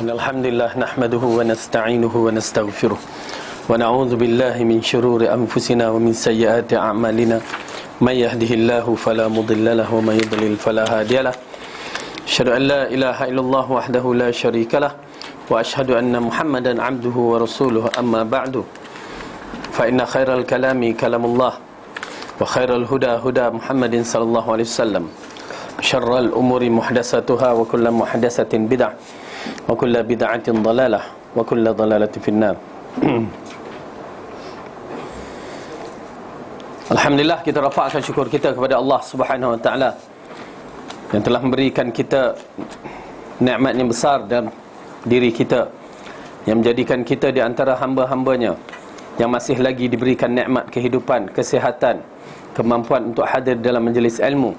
Alhamdulillah nahmaduhu wa nasta'inuhu wa nastaghfiruh wa na'udzu billahi min shururi anfusina wa min sayyiati a'malina may yahdihillahu fala mudilla lahu wa may yudlil fala hadiyalah. Asyhadu an la ilaha illallah wahdahu la syarikalah wa asyhadu anna Muhammadan 'abduhu wa rasuluhu amma ba'du. Fa inna khairal kalami kalamullah wa khairal huda huda Muhammadin sallallahu alaihi wasallam. Syarrul umuri muhdatsatuha wa kullu muhdatsatin bid'ah wa kullu bid'atin dhalalah wa kullu dhalalatin finnar. Alhamdulillah, kita rafa'kan syukur kita kepada Allah Subhanahu wa taala yang telah memberikan kita nikmat yang besar dalam diri kita, yang menjadikan kita di antara hamba-hambanya yang masih lagi diberikan nikmat kehidupan, kesihatan, kemampuan untuk hadir dalam majlis ilmu.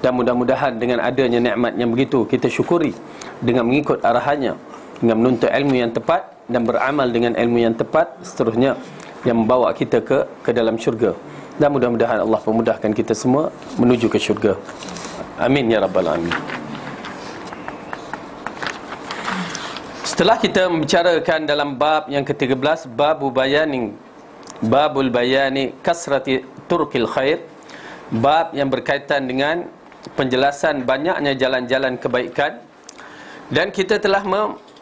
Dan mudah-mudahan dengan adanya nikmat yang begitu, kita syukuri dengan mengikut arahannya, dengan menuntut ilmu yang tepat dan beramal dengan ilmu yang tepat, seterusnya yang membawa kita ke dalam syurga. Dan mudah-mudahan Allah memudahkan kita semua menuju ke syurga. Amin ya rabbal alamin. Setelah kita membicarakan dalam bab yang ke-13, babul bayani kasrati turqil khair, bab yang berkaitan dengan penjelasan banyaknya jalan-jalan kebaikan, dan kita telah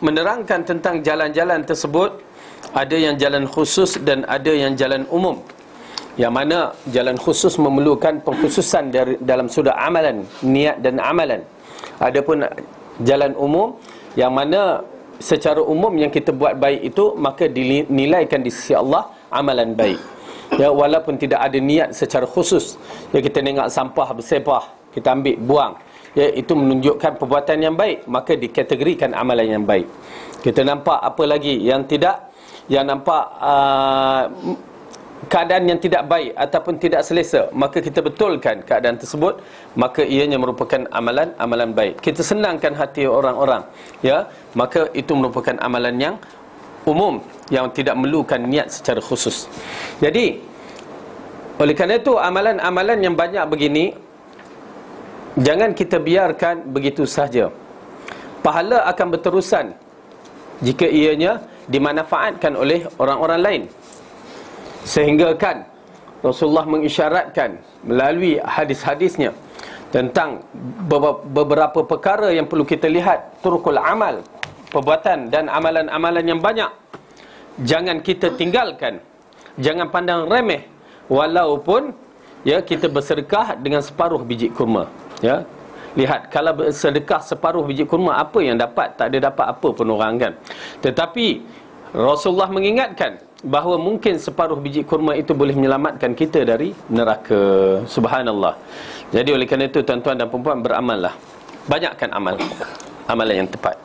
menerangkan tentang jalan-jalan tersebut. Ada yang jalan khusus dan ada yang jalan umum, yang mana jalan khusus memerlukan pengkhususan dalam sudut amalan, niat dan amalan. Adapun jalan umum, yang mana secara umum yang kita buat baik itu maka dinilaikan di sisi Allah amalan baik, ya, walaupun tidak ada niat secara khusus. Ya, kita tengok sampah bersepah, kita ambil buang, ya, itu menunjukkan perbuatan yang baik, maka dikategorikan amalan yang baik. Kita nampak apa lagi yang tidak, yang nampak keadaan yang tidak baik ataupun tidak selesa, maka kita betulkan keadaan tersebut, maka ianya merupakan amalan baik. Kita senangkan hati orang-orang, ya, maka itu merupakan amalan yang umum, yang tidak memerlukan niat secara khusus. Jadi oleh kerana itu, amalan-amalan yang banyak begini jangan kita biarkan begitu sahaja. Pahala akan berterusan jika ianya dimanfaatkan oleh orang-orang lain. Sehingga kan Rasulullah mengisyaratkan melalui hadis-hadisnya tentang beberapa perkara yang perlu kita lihat, turukul amal, perbuatan dan amalan-amalan yang banyak. Jangan kita tinggalkan, jangan pandang remeh, walaupun, ya, kita bersedekah dengan separuh biji kurma, ya. Lihat, kalau bersedekah separuh biji kurma, apa yang dapat? Tak ada dapat apa pun orang, kan. Tetapi Rasulullah mengingatkan bahawa mungkin separuh biji kurma itu boleh menyelamatkan kita dari neraka. Subhanallah. Jadi oleh kerana itu, tuan-tuan dan puan-puan, beramallah, banyakkan amalan yang tepat.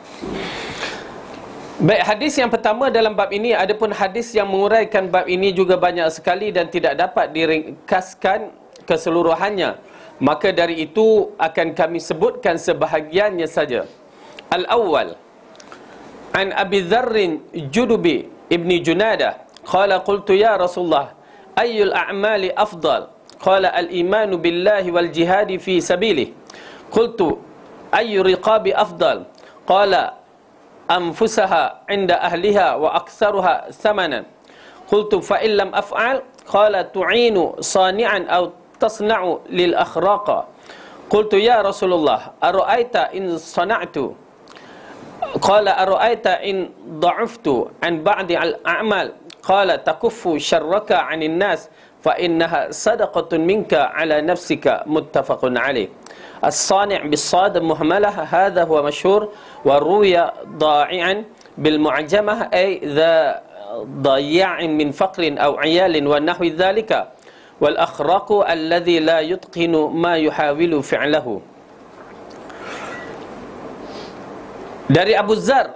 Baik, hadis yang pertama dalam bab ini, adapun hadis yang menguraikan bab ini juga banyak sekali dan tidak dapat diringkaskan keseluruhannya, maka dari itu akan kami sebutkan sebahagiannya saja. Al-awwal, an Abi Dzarrin Judubi ibni Junadah qala qultu ya Rasulullah ayyul a'mali afdal, qala al-imanu billahi wal jihadi fi sabilihi, qultu ayyu riqabi afdal, qala anfusaha 'inda ahliha wa aktsaruha thamanan, qultu fa in lam af'al, qala tu'inu sani'an aw tasna'u lil akhraqa, qultu ya Rasulullah ara'aita in sana'tu, qala ara'aita in dha'aftu an ba'di al-a'mal, qala takuffu syarraka 'anil nas fa innaha sadaqatun minka 'ala nafsika, muttafaqun alaih. As-sani' bis-sad muhmalah, hadha huwa masyhur, wa ruya da'i'an bil mu'jamah ay dha dayya'in min faqrin aw 'iyalin wa nahwi dhalika, wal akhraqu alladhi la yutqinu ma yuhawilu fi'lahu. Dari Abu Dzar,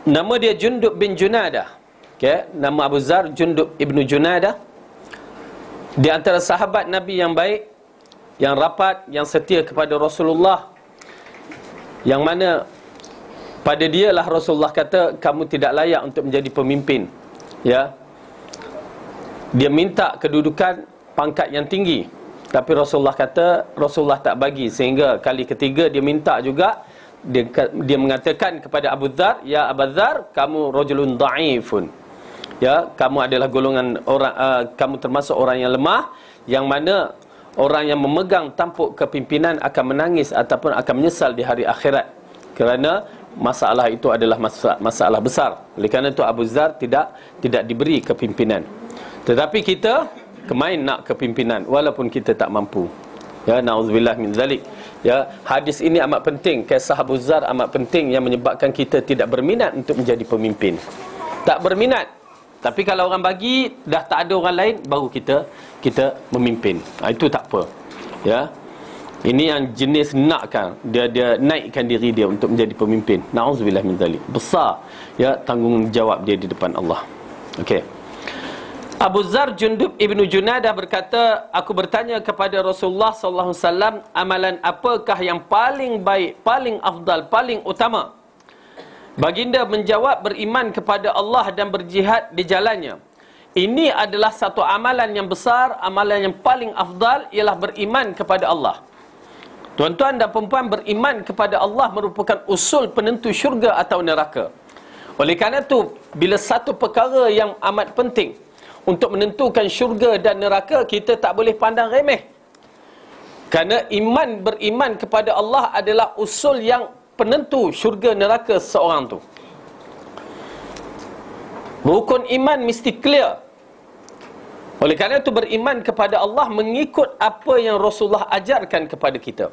nama dia Jundub bin Junadah, okay? Nama Abu Dzar Jundub ibnu Junadah, di antara sahabat Nabi yang baik, yang rapat, yang setia kepada Rasulullah, yang mana pada dialah Rasulullah kata, kamu tidak layak untuk menjadi pemimpin, ya. Dia minta kedudukan pangkat yang tinggi, tapi Rasulullah kata, Rasulullah tak bagi, sehingga kali ketiga dia minta juga, dia mengatakan kepada Abu Dzar, ya Abu Dzar, kamu rajulun dha'ifun. Ya, kamu adalah golongan orang, kamu termasuk orang yang lemah, yang mana orang yang memegang tampuk kepimpinan akan menangis ataupun akan menyesal di hari akhirat, kerana masalah itu adalah masalah besar. Oleh kerana itu Abu Dzar tidak diberi kepimpinan. Tetapi kita kemain nak kepimpinan walaupun kita tak mampu. Ya, na'udzubillah min zalik. Ya, hadis ini amat penting, kisah Abu Dzar amat penting, yang menyebabkan kita tidak berminat untuk menjadi pemimpin. Tak berminat. Tapi kalau orang bagi, dah tak ada orang lain, baru kita memimpin. Itu tak apa. Ya. Ini yang jenis nakkan, dia naikkan diri dia untuk menjadi pemimpin. Na'udzubillah min zalik. Besar ya tanggungjawab dia di depan Allah. Okey. Abu Dzar Jundub ibnu Junadah berkata, aku bertanya kepada Rasulullah sallallahu alaihi wasallam, amalan apakah yang paling baik, paling afdal, paling utama? Baginda menjawab, beriman kepada Allah dan berjihad di jalannya. Ini adalah satu amalan yang besar, amalan yang paling afdal ialah beriman kepada Allah. Tuan-tuan dan perempuan, beriman kepada Allah merupakan usul penentu syurga atau neraka. Oleh kerana itu, bila satu perkara yang amat penting untuk menentukan syurga dan neraka, kita tak boleh pandang remeh. Kerana beriman kepada Allah adalah usul yang penentu syurga neraka seorang tu. Rukun iman mesti clear. Oleh kerana itu, beriman kepada Allah mengikut apa yang Rasulullah ajarkan kepada kita.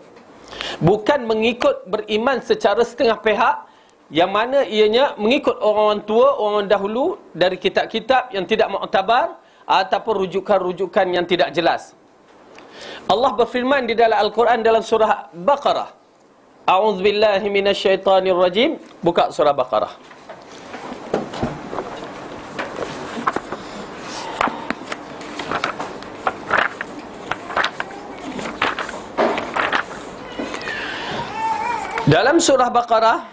Bukan mengikut beriman secara setengah pihak, yang mana ianya mengikut orang tua, orang dahulu dari kitab-kitab yang tidak muktabar ataupun rujukan-rujukan yang tidak jelas. Allah berfirman di dalam Al-Quran dalam surah Baqarah. A'udzubillahi minasyaitanirrajim. Buka surah Baqarah. Dalam surah Baqarah,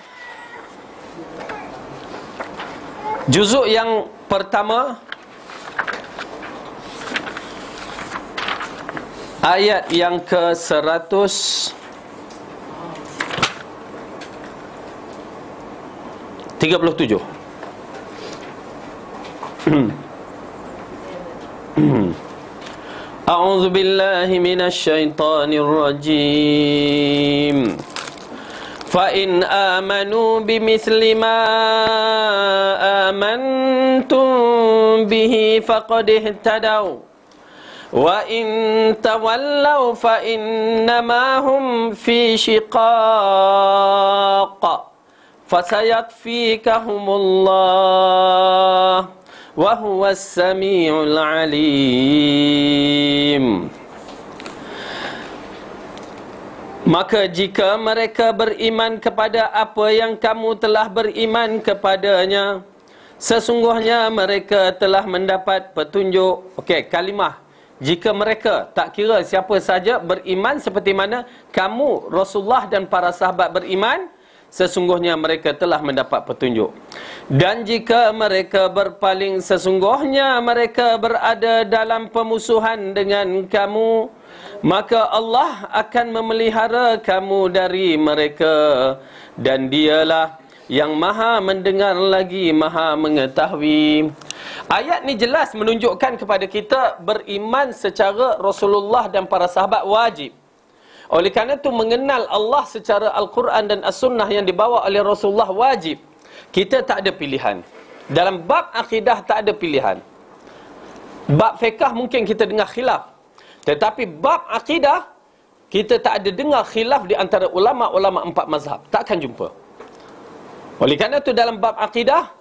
juzuk yang pertama, ayat yang ke-137. A'udzu billahi minasyaitonir rajim. فَإِنْ آمَنُوا بِمِثْلِ مَا آمَنْتُمْ بِهِ فَقَدِ اهْتَدَوْا وَإِنْ تَوَلَّوْا فَإِنَّمَا هُمْ فِي شِقَاقٍ فَسَيَكْفِيكَهُمُ اللَّهُ وَهُوَ السَّمِيعُ الْعَلِيمُ. Maka jika mereka beriman kepada apa yang kamu telah beriman kepadanya, sesungguhnya mereka telah mendapat petunjuk. Okey, kalimah jika mereka, tak kira siapa saja beriman seperti mana kamu, Rasulullah dan para sahabat beriman, sesungguhnya mereka telah mendapat petunjuk. Dan jika mereka berpaling, sesungguhnya mereka berada dalam pemusuhan dengan kamu, maka Allah akan memelihara kamu dari mereka, dan dialah yang maha mendengar lagi maha mengetahui. Ayat ni jelas menunjukkan kepada kita beriman secara Rasulullah dan para sahabat wajib. Oleh kerana itu, mengenal Allah secara Al-Quran dan As-Sunnah yang dibawa oleh Rasulullah wajib. Kita tak ada pilihan. Dalam bab akidah tak ada pilihan. Bab fiqah mungkin kita dengar khilaf, tetapi bab akidah kita tak ada dengar khilaf di antara ulama-ulama empat mazhab. Takkan jumpa. Oleh kerana itu, dalam bab akidah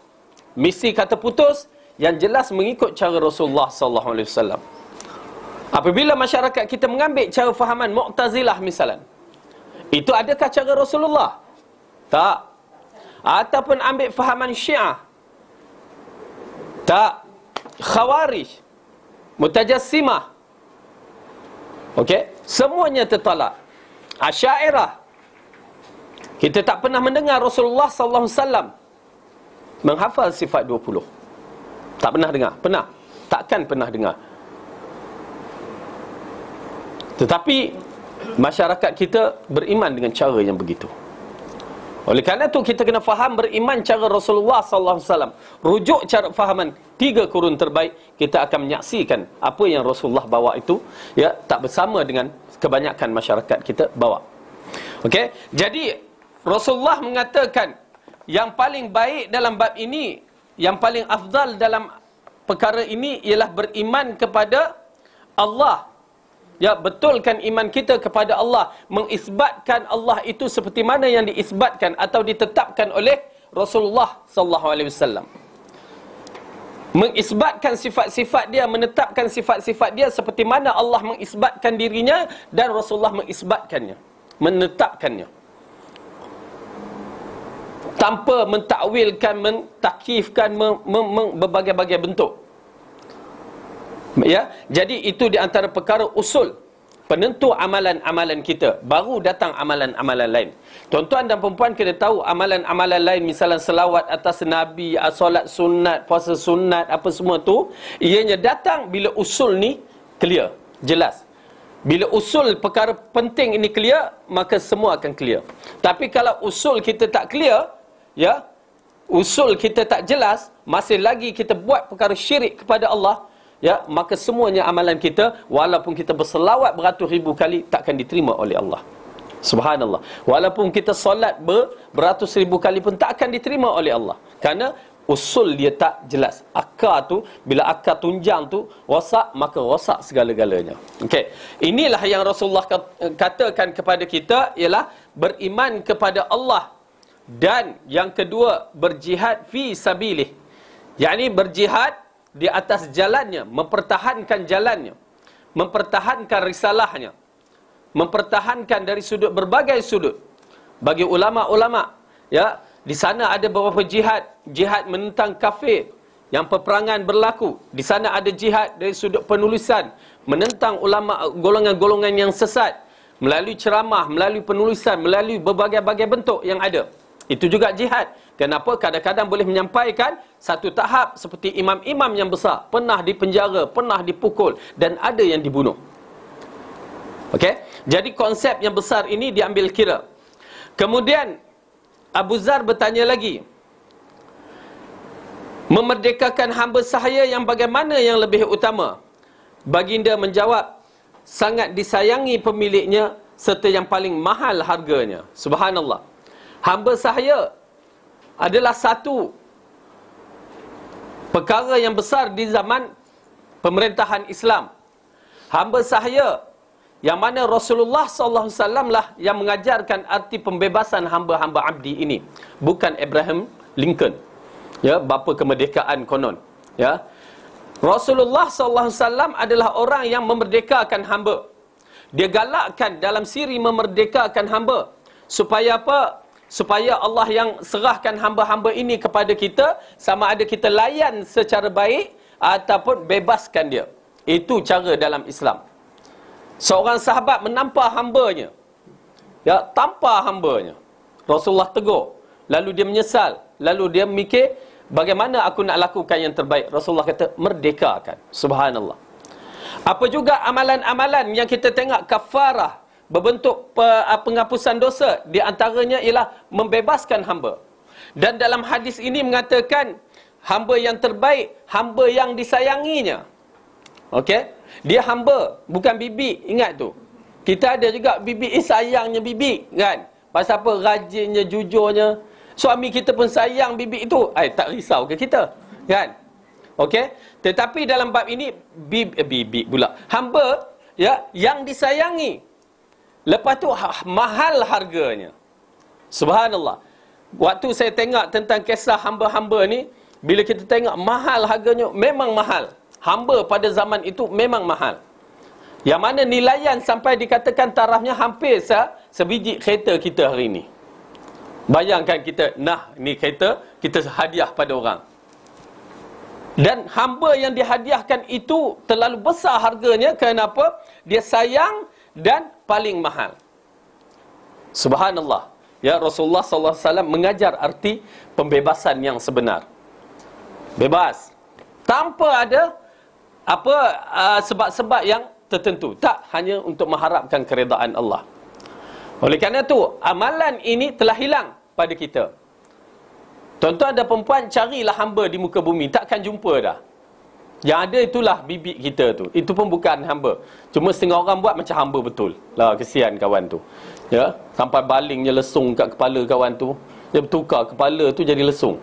mesti kata putus yang jelas mengikut cara Rasulullah sallallahu alaihi wasallam. Apabila masyarakat kita mengambil cara fahaman Mu'tazilah misalan, itu adakah cara Rasulullah? Tak. Ataupun ambil fahaman Syiah? Tak. Khawarij, Mutajassimah, okey, semuanya tertolak. Asy'ariyah, kita tak pernah mendengar Rasulullah sallallahu alaihi wasallam menghafal sifat 20. Tak pernah dengar. Pernah? Takkan pernah dengar. Tetapi masyarakat kita beriman dengan cara yang begitu. Oleh kerana itu kita kena faham beriman cara Rasulullah sallallahu alaihi wasallam. Rujuk cara fahaman 3 kurun terbaik, kita akan menyaksikan apa yang Rasulullah bawa itu ya tak bersama dengan kebanyakan masyarakat kita bawa. Okey, jadi Rasulullah mengatakan yang paling baik dalam bab ini, yang paling afdal dalam perkara ini ialah beriman kepada Allah. Ya, betulkan iman kita kepada Allah, mengisbatkan Allah itu seperti mana yang diisbatkan atau ditetapkan oleh Rasulullah sallallahu alaihi wasallam. Mengisbatkan sifat-sifat dia, menetapkan sifat-sifat dia seperti mana Allah mengisbatkan dirinya dan Rasulullah mengisbatkannya, menetapkannya. Tanpa mentakwilkan, mentakyifkan, berbagai-bagai bentuk. Ya, jadi itu di antara perkara usul penentu amalan-amalan kita. Baru datang amalan-amalan lain. Tuan-tuan dan perempuan kena tahu amalan-amalan lain, misalnya selawat atas Nabi, solat sunat, puasa sunat, apa semua tu, ianya datang bila usul ni clear, jelas. Bila usul perkara penting ini clear, maka semua akan clear. Tapi kalau usul kita tak clear, ya, usul kita tak jelas, masih lagi kita buat perkara syirik kepada Allah, ya, maka semuanya amalan kita, walaupun kita berselawat beratus ribu kali, takkan diterima oleh Allah. Subhanallah. Walaupun kita solat beratus ribu kali pun tak akan diterima oleh Allah. Kerana usul dia tak jelas. Akar tu, bila akar tunjang tu rosak, maka rosak segala-galanya. Okey. Inilah yang Rasulullah katakan kepada kita, ialah beriman kepada Allah. Dan yang kedua, berjihad fi sabilih. yakni berjihad di atas jalannya, mempertahankan jalannya, mempertahankan risalahnya, mempertahankan dari sudut berbagai sudut. Bagi ulama-ulama, ya, di sana ada beberapa jihad, jihad menentang kafir yang peperangan berlaku. Di sana ada jihad dari sudut penulisan, menentang ulama golongan-golongan yang sesat melalui ceramah, melalui penulisan, melalui berbagai-bagai bentuk yang ada. Itu juga jihad. Kenapa? Kadang-kadang boleh menyampaikan satu tahap seperti imam-imam yang besar, pernah dipenjara, pernah dipukul, dan ada yang dibunuh. Okey? Jadi konsep yang besar ini diambil kira. Kemudian Abu Zar bertanya lagi, memerdekakan hamba sahaya yang bagaimana yang lebih utama? Baginda menjawab, sangat disayangi pemiliknya serta yang paling mahal harganya. Subhanallah. Hamba sahaya adalah satu perkara yang besar di zaman pemerintahan Islam. Hamba sahaya yang mana Rasulullah SAW lah yang mengajarkan arti pembebasan hamba-hamba abdi ini, bukan Abraham Lincoln, ya, bapa kemerdekaan konon, ya. Rasulullah SAW adalah orang yang memerdekakan hamba. Dia galakkan dalam siri memerdekakan hamba. Supaya apa? Supaya Allah yang serahkan hamba-hamba ini kepada kita, sama ada kita layan secara baik ataupun bebaskan dia. Itu cara dalam Islam. Seorang sahabat menampar hambanya, ya, tampar hambanya. Rasulullah tegur, lalu dia menyesal, lalu dia mikir, bagaimana aku nak lakukan yang terbaik? Rasulullah kata, merdekakan. Subhanallah. Apa juga amalan-amalan yang kita tengok kafarah, berbentuk penghapusan dosa, di antaranya ialah membebaskan hamba. Dan dalam hadis ini mengatakan, hamba yang terbaik, hamba yang disayanginya. Okey? Dia hamba, bukan bibi. Ingat tu. Kita ada juga bibi, sayangnya bibi, kan? Pasal apa? Rajinnya, jujurnya. Suami kita pun sayang bibi itu. Tak risau ke kita? Kan? Okey? Tetapi dalam bab ini, bibi pula. Hamba, ya, yang disayangi. Lepas tu mahal harganya. Subhanallah. Waktu saya tengok tentang kisah hamba-hamba ni, bila kita tengok mahal harganya, memang mahal. Hamba pada zaman itu memang mahal. Yang mana nilaian sampai dikatakan tarafnya hampir sebiji kereta kita hari ini. Bayangkan kita, ni kereta, kita hadiah pada orang. Dan hamba yang dihadiahkan itu terlalu besar harganya. Kenapa? Dia sayang dan paling mahal. Subhanallah. Ya, Rasulullah SAW mengajar arti pembebasan yang sebenar. Bebas. Tanpa ada sebab-sebab yang tertentu. Tak, hanya untuk mengharapkan keredaan Allah. Oleh kerana itu, amalan ini telah hilang pada kita. Tuan-tuan dan perempuan, carilah hamba di muka bumi, takkan jumpa dah. Yang ada itulah bibik kita tu. Itu pun bukan hamba. Cuma setengah orang buat macam hamba betul. Lah, kesian kawan tu. Ya, sampai balingnya lesung kat kepala kawan tu. Dia bertukar kepala tu jadi lesung.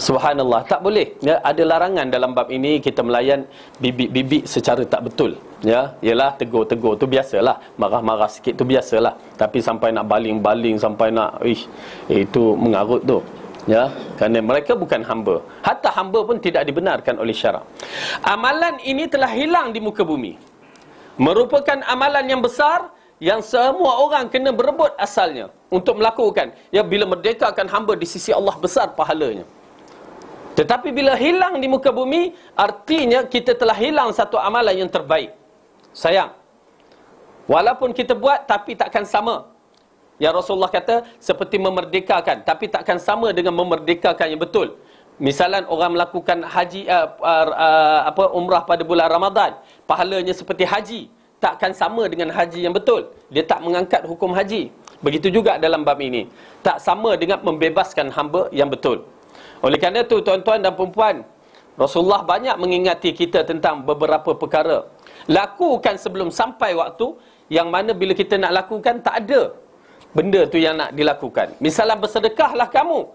Subhanallah, tak boleh. Ya, ada larangan dalam bab ini kita melayan bibik-bibik secara tak betul. Ya, ialah tegur-tegur tu biasalah, marah-marah sikit tu biasalah. Tapi sampai nak baling-baling, sampai nak itu mengarut tu. Ya, kerana mereka bukan hamba. Hatta hamba pun tidak dibenarkan oleh syarak. Amalan ini telah hilang di muka bumi. Merupakan amalan yang besar yang semua orang kena berebut asalnya untuk melakukan. Ya, bila merdekakan hamba di sisi Allah, besar pahalanya. Tetapi bila hilang di muka bumi, artinya kita telah hilang satu amalan yang terbaik. Sayang, walaupun kita buat, tapi takkan sama. Ya, Rasulullah kata seperti memerdekakan, tapi takkan sama dengan memerdekakan yang betul. Misalan orang melakukan haji umrah pada bulan Ramadan, pahalanya seperti haji, takkan sama dengan haji yang betul. Dia tak mengangkat hukum haji. Begitu juga dalam bab ini, tak sama dengan membebaskan hamba yang betul. Oleh kerana itu, tuan-tuan dan perempuan, Rasulullah banyak mengingati kita tentang beberapa perkara. Lakukan sebelum sampai waktu, yang mana bila kita nak lakukan, tak ada benda tu yang nak dilakukan. Misalnya bersedekahlah kamu.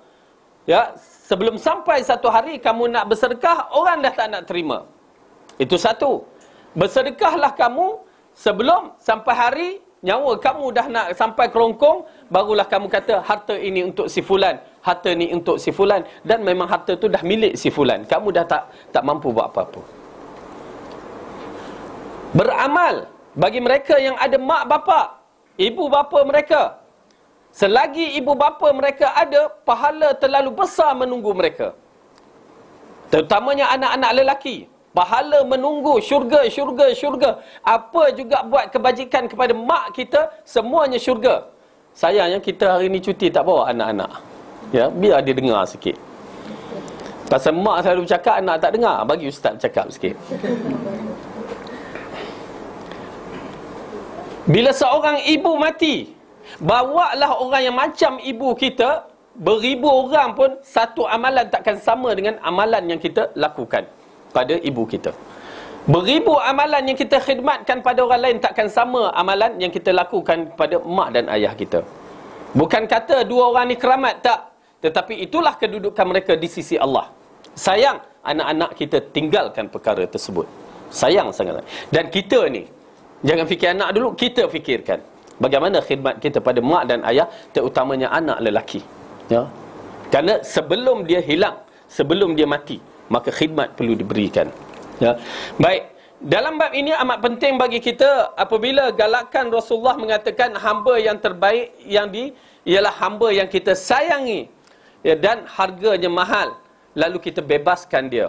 Ya, sebelum sampai satu hari kamu nak bersedekah, orang dah tak nak terima. Itu satu. Bersedekahlah kamu sebelum sampai hari nyawa kamu dah nak sampai kerongkong, barulah kamu kata harta ini untuk si fulan, harta ni untuk si fulan, dan memang harta tu dah milik si fulan. Kamu dah tak mampu buat apa-apa. Beramal bagi mereka yang ada mak bapa, ibu bapa mereka. Selagi ibu bapa mereka ada, pahala terlalu besar menunggu mereka. Terutamanya anak-anak lelaki. Pahala menunggu, syurga, syurga, syurga. Apa juga buat kebajikan kepada mak kita, semuanya syurga. Sayangnya kita hari ni cuti tak bawa anak-anak. Ya, biar dia dengar sikit. Pasal mak selalu bercakap, anak tak dengar. Bagi ustaz bercakap sikit. Bila seorang ibu mati, bawalah orang yang macam ibu kita, beribu orang pun satu amalan takkan sama dengan amalan yang kita lakukan pada ibu kita. Beribu amalan yang kita khidmatkan pada orang lain takkan sama amalan yang kita lakukan pada mak dan ayah kita. Bukan kata dua orang ni keramat, tak. Tetapi itulah kedudukan mereka di sisi Allah. Sayang anak-anak kita tinggalkan perkara tersebut. Sayang sangat. Dan kita ni, jangan fikir anak dulu, kita fikirkan bagaimana khidmat kita pada mak dan ayah, terutamanya anak lelaki. Ya. Kerana sebelum dia hilang, sebelum dia mati, maka khidmat perlu diberikan. Ya. Baik, dalam bab ini amat penting bagi kita apabila galakan Rasulullah mengatakan hamba yang terbaik ialah hamba yang kita sayangi, ya, dan harganya mahal, lalu kita bebaskan dia.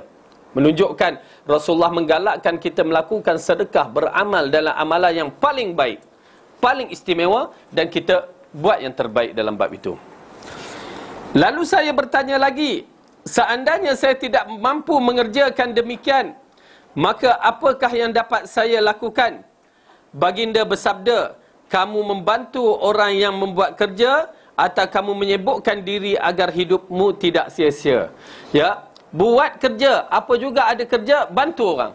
Menunjukkan Rasulullah menggalakkan kita melakukan sedekah, beramal dalam amalan yang paling baik, paling istimewa, dan kita buat yang terbaik dalam bab itu. Lalu saya bertanya lagi, seandainya saya tidak mampu mengerjakan demikian, maka apakah yang dapat saya lakukan? Baginda bersabda, kamu membantu orang yang membuat kerja, atau kamu menyibukkan diri agar hidupmu tidak sia-sia. Ya, buat kerja, apa juga ada kerja, bantu orang.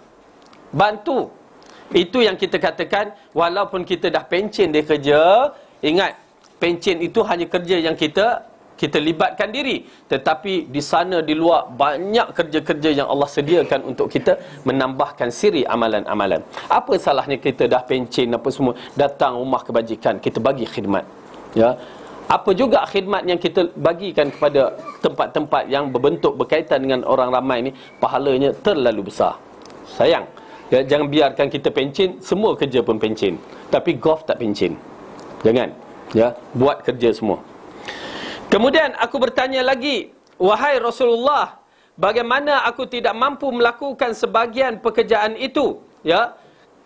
Bantu. Itu yang kita katakan, walaupun kita dah pencen dia kerja, ingat, pencen itu hanya kerja yang kita libatkan diri. Tetapi di sana, di luar, banyak kerja-kerja yang Allah sediakan untuk kita menambahkan siri amalan-amalan. Apa salahnya kita dah pencen apa semua, datang rumah kebajikan, kita bagi khidmat. Ya. Apa juga khidmat yang kita bagikan kepada tempat-tempat yang berbentuk berkaitan dengan orang ramai ni, pahalanya terlalu besar. Sayang. Ya, jangan biarkan kita pencen, semua kerja pun pencen. Tapi golf tak pencen. Jangan. Ya, buat kerja semua. Kemudian aku bertanya lagi, wahai Rasulullah, bagaimana aku tidak mampu melakukan sebahagian pekerjaan itu? Ya,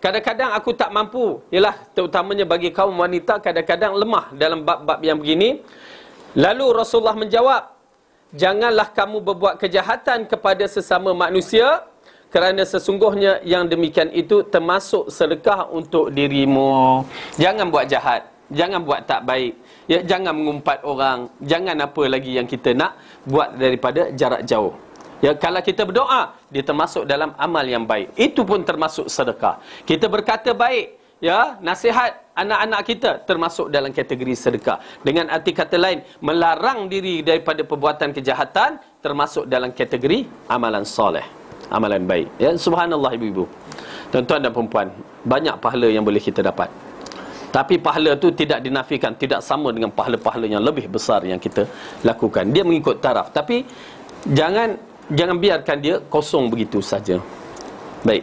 kadang-kadang aku tak mampu. Ialah terutamanya bagi kaum wanita, kadang-kadang lemah dalam bab-bab yang begini. Lalu Rasulullah menjawab, janganlah kamu berbuat kejahatan kepada sesama manusia, kerana sesungguhnya yang demikian itu termasuk sedekah untuk dirimu. Jangan buat jahat, jangan buat tak baik. ya, jangan mengumpat orang, jangan apa lagi yang kita nak buat daripada jarak jauh. Ya, kalau kita berdoa, dia termasuk dalam amal yang baik. Itu pun termasuk sedekah. Kita berkata baik, ya, nasihat anak-anak kita termasuk dalam kategori sedekah. Dengan arti kata lain, melarang diri daripada perbuatan kejahatan termasuk dalam kategori amalan soleh, amalan baik. Ya, subhanallah ibu-ibu, tuan-tuan dan perempuan, banyak pahala yang boleh kita dapat. Tapi pahala tu tidak dinafikan, tidak sama dengan pahala-pahala yang lebih besar yang kita lakukan. Dia mengikut taraf, tapi jangan biarkan dia kosong begitu saja. Baik.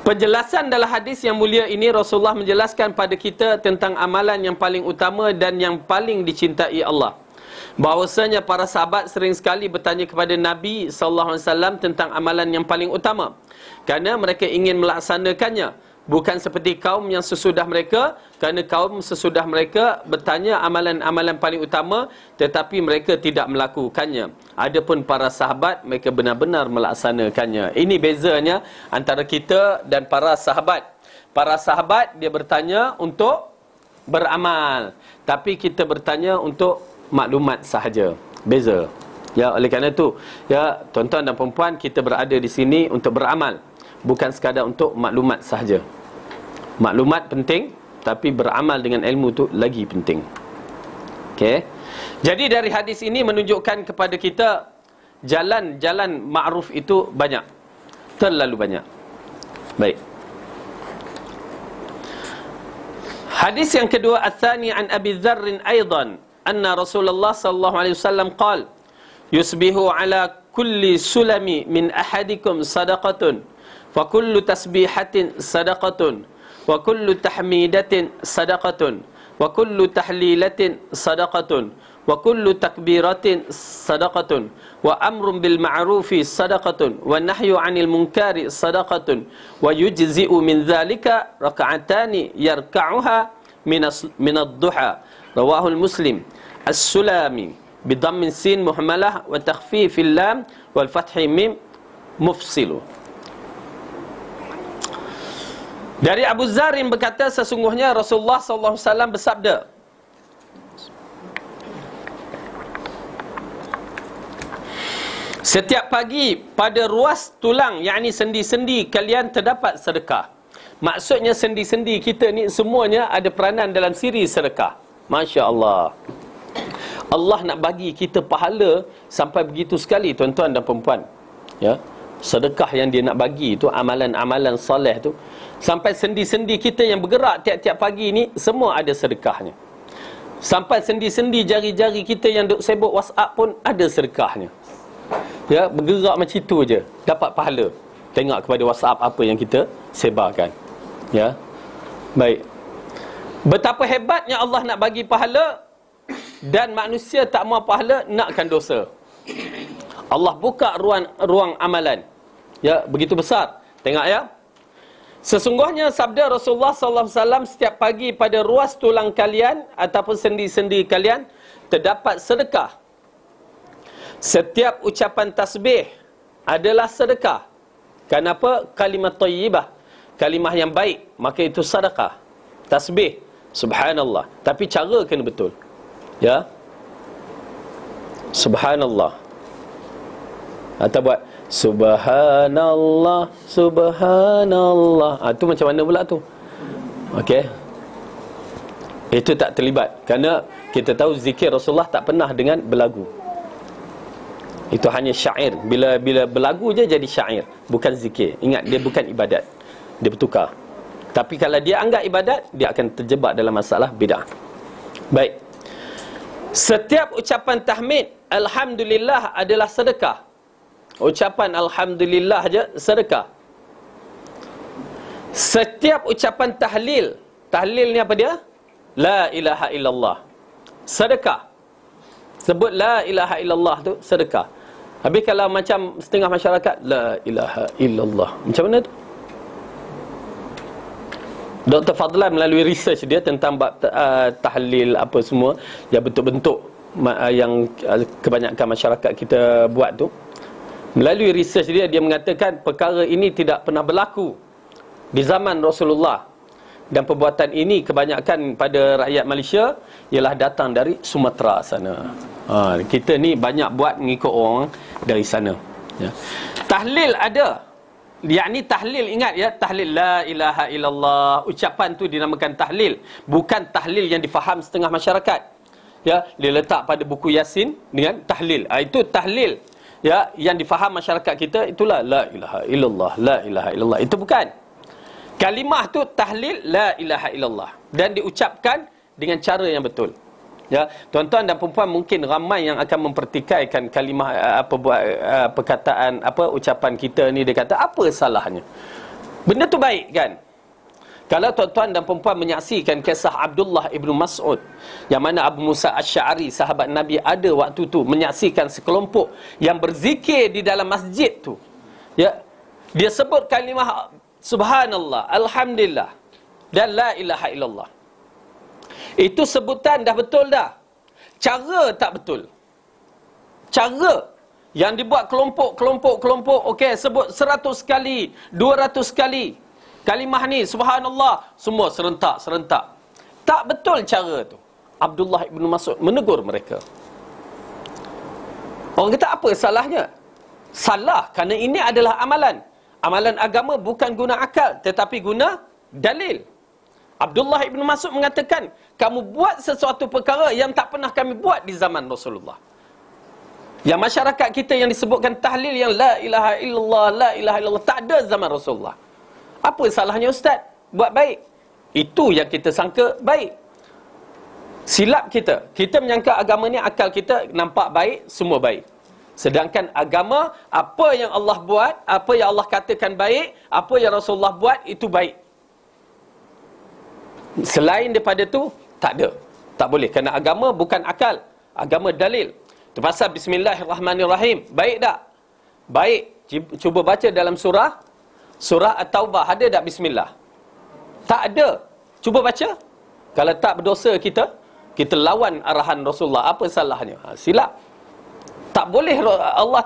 Penjelasan dalam hadis yang mulia ini, Rasulullah menjelaskan pada kita tentang amalan yang paling utama dan yang paling dicintai Allah. Bahawasanya para sahabat sering sekali bertanya kepada Nabi SAW tentang amalan yang paling utama, kerana mereka ingin melaksanakannya. Bukan seperti kaum yang sesudah mereka, kerana kaum sesudah mereka bertanya amalan-amalan paling utama, tetapi mereka tidak melakukannya. Adapun para sahabat, mereka benar-benar melaksanakannya. Ini bezanya antara kita dan para sahabat. Para sahabat, dia bertanya untuk beramal, tapi kita bertanya untuk maklumat sahaja. Beza. Ya, oleh kerana itu, ya, tuan-tuan dan perempuan, kita berada di sini untuk beramal, bukan sekadar untuk maklumat sahaja. Maklumat penting, tapi beramal dengan ilmu tu lagi penting. Okey. Jadi dari hadis ini menunjukkan kepada kita jalan-jalan ma'ruf itu banyak. Terlalu banyak. Baik. Hadis yang kedua, ats-tsani an Abi Dzarr aidan anna Rasulullah sallallahu alaihi wasallam qala yusbihu ala kulli sulami min ahadikum sadaqatun fa kullu tasbihatin sadaqatun wa kullu tahmidatin sadaqatun wa kullu tahlilatin sadaqatun wa kullu takbiratin sadaqatun wa amrun bil ma'rufi sadaqatun wa nahyu 'anil munkari sadaqatun wa yujzi'u min dzalika rak'atani yarka'uha min ad-duha. Rawahul Muslim. As-Sulami bidhammin sin muhmalah wa takhfifil lam wal fathi mim mufsilu. Dari Abu Dzarr berkata, sesungguhnya Rasulullah SAW bersabda, setiap pagi pada ruas tulang, yakni sendi-sendi kalian terdapat sedekah. Maksudnya sendi-sendi kita ni semuanya ada peranan dalam siri sedekah. Masya Allah. Allah nak bagi kita pahala sampai begitu sekali, tuan-tuan dan perempuan. Ya, sedekah yang dia nak bagi itu, amalan-amalan soleh tu, sampai sendi-sendi kita yang bergerak tiap-tiap pagi ni semua ada sedekahnya. Sampai sendi-sendi jari-jari kita yang duk sibuk WhatsApp pun ada sedekahnya. Ya, bergerak macam itu je dapat pahala. Tengok kepada WhatsApp apa yang kita sebarkan. Ya. Baik. Betapa hebatnya Allah nak bagi pahala, dan manusia tak mahu pahala, nakkan dosa. Allah buka ruang amalan. Ya, begitu besar. Tengok ya. Sesungguhnya sabda Rasulullah SAW, setiap pagi pada ruas tulang kalian ataupun sendi-sendi kalian terdapat sedekah. Setiap ucapan tasbih adalah sedekah. Kenapa? Kalimat thayyibah, kalimah yang baik, maka itu sedekah. Tasbih, subhanallah, tapi cara kena betul. Ya, subhanallah, atau buat subhanallah, subhanallah. Itu macam mana pula tu? Okey, itu tak terlibat, kerana kita tahu zikir Rasulullah tak pernah dengan berlagu. Itu hanya syair. Bila berlagu je jadi syair, bukan zikir. Ingat, dia bukan ibadat, dia bertukar. Tapi kalau dia anggap ibadat, dia akan terjebak dalam masalah bid'ah. Baik. Setiap ucapan tahmid alhamdulillah adalah sedekah. Ucapan alhamdulillah je sedekah. Setiap ucapan tahlil, tahlil ni apa dia? La ilaha illallah, sedekah. Sebut la ilaha illallah tu sedekah. Habis kalau macam setengah masyarakat, la ilaha illallah, macam mana tu? Dr. Fadlan melalui research dia tentang tahlil apa semua yang bentuk-bentuk yang kebanyakan masyarakat kita buat tu, melalui research dia mengatakan perkara ini tidak pernah berlaku di zaman Rasulullah. Dan perbuatan ini kebanyakan pada rakyat Malaysia ialah datang dari Sumatera sana. Kita ni banyak buat mengikut orang dari sana. Ya. Tahlil ada. Yakni tahlil, ingat ya, tahlil la ilaha illallah. Ucapan tu dinamakan tahlil. Bukan tahlil yang difaham setengah masyarakat. Ya, dia letak pada buku Yasin dengan tahlil. Itu tahlil. Ya, yang difaham masyarakat kita itulah la ilaha illallah, la ilaha illallah. Itu bukan. Kalimah tu tahlil la ilaha illallah dan diucapkan dengan cara yang betul. Ya, tuan-tuan dan puan-puan, mungkin ramai yang akan mempertikaikan kalimah perkataan ucapan kita ni. Dia kata apa salahnya? Benda tu baik kan? Kalau tuan-tuan dan puan-puan menyaksikan kisah Abdullah ibnu Mas'ud, yang mana Abu Musa Asy'ari sahabat Nabi ada waktu tu menyaksikan sekelompok yang berzikir di dalam masjid tu. Ya, dia sebut kalimah Subhanallah, Alhamdulillah dan la ilaha illallah. Itu sebutan dah betul dah. Cara tak betul. Cara yang dibuat kelompok, okey, sebut 100 kali, 200 kali kalimah ni Subhanallah, semua serentak. Tak betul cara tu. Abdullah ibn Mas'ud menegur mereka. Orang kata apa salahnya? Salah kerana ini adalah amalan. Amalan agama bukan guna akal, tetapi guna dalil. Abdullah ibn Mas'ud mengatakan, kamu buat sesuatu perkara yang tak pernah kami buat di zaman Rasulullah. Yang masyarakat kita yang disebutkan tahlil yang la ilaha illallah, la ilaha illallah, tak ada zaman Rasulullah. Apa salahnya ustaz? Buat baik. Itu yang kita sangka baik. Silap kita. Kita menyangka agama ni, akal kita nampak baik, semua baik. Sedangkan agama, apa yang Allah buat, apa yang Allah katakan baik, apa yang Rasulullah buat, itu baik. Selain daripada tu, tak ada. Tak boleh. Kerana agama bukan akal. Agama dalil. Itu pasal Bismillahirrahmanirrahim. Baik tak? Baik. Cuba baca dalam surah At-Taubah. Ada tak Bismillah? Tak ada. Cuba baca. Kalau tak berdosa kita lawan arahan Rasulullah. Apa salahnya? Silap. Tak boleh, Allah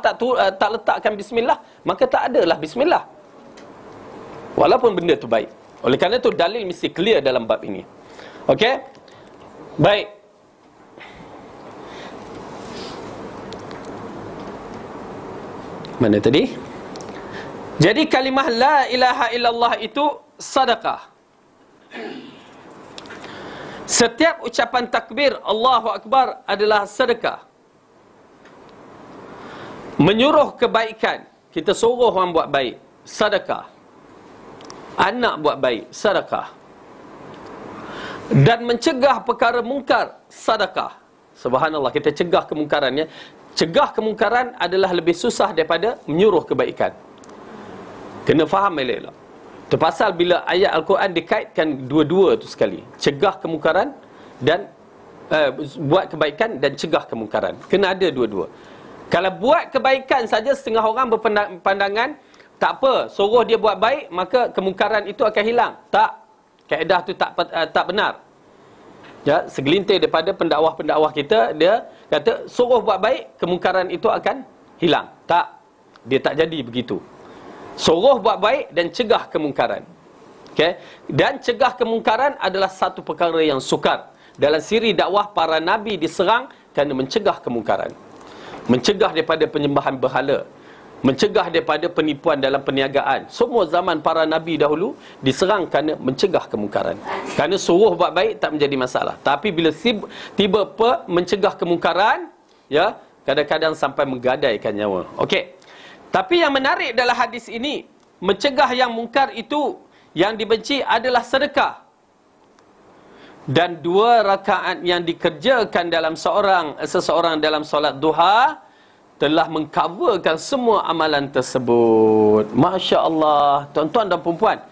tak letakkan Bismillah, maka tak adalah Bismillah. Walaupun benda tu baik. Oleh kerana tu dalil mesti clear dalam bab ini. Okey? Baik. Mana tadi? Jadi kalimah la ilaha illallah itu sedekah. Setiap ucapan takbir Allahu Akbar adalah sedekah. Menyuruh kebaikan, kita suruh orang buat baik, sedekah. Anak buat baik, sedekah. Dan mencegah perkara mungkar, sedekah. Subhanallah, kita cegah kemungkaran ya. Cegah kemungkaran adalah lebih susah daripada menyuruh kebaikan. Kena faham elok-elok. Itu pasal bila ayat Al-Quran dikaitkan dua-dua tu sekali. Cegah kemungkaran dan buat kebaikan dan cegah kemungkaran. Kena ada dua-dua. Kalau buat kebaikan saja, setengah orang berpandangan tak apa, suruh dia buat baik, maka kemungkaran itu akan hilang. Tak. Kaedah tu tak benar. Ya, segelintir daripada pendakwah-pendakwah kita, dia kata suruh buat baik, kemungkaran itu akan hilang. Tak. Dia tak jadi begitu. Suruh buat baik dan cegah kemungkaran. Okay? Dan cegah kemungkaran adalah satu perkara yang sukar. Dalam siri dakwah, para nabi diserang kerana mencegah kemungkaran. Mencegah daripada penyembahan berhala, mencegah daripada penipuan dalam perniagaan. Semua zaman para nabi dahulu diserang kerana mencegah kemungkaran. Kerana suruh buat baik tak menjadi masalah. Tapi bila tiba mencegah kemungkaran, ya, kadang-kadang sampai menggadaikan nyawa. Okey. Tapi yang menarik dalam hadis ini, mencegah yang mungkar itu yang dibenci adalah sedekah. Dan 2 rakaat yang dikerjakan dalam seseorang dalam solat duha telah mengcoverkan semua amalan tersebut. Masya Allah. Tuan-tuan dan perempuan,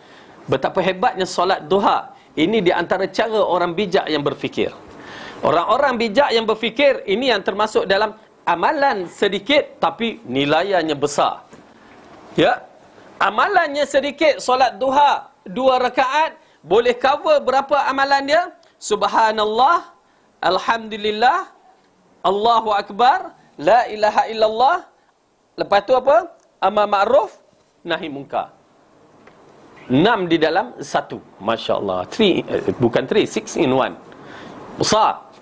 betapa hebatnya solat duha. Ini di antara cara orang bijak yang berfikir. Orang-orang bijak yang berfikir, ini yang termasuk dalam amalan sedikit tapi nilainya besar. Ya, amalannya sedikit, solat duha 2 rakaat boleh cover berapa amalan dia? Subhanallah, Alhamdulillah, Allahu Akbar, La ilaha illallah. Lepas tu apa? Amar ma'ruf, nahi munkar. 6 di dalam 1. Masya Allah. Bukan 3, 6 in 1. Besar.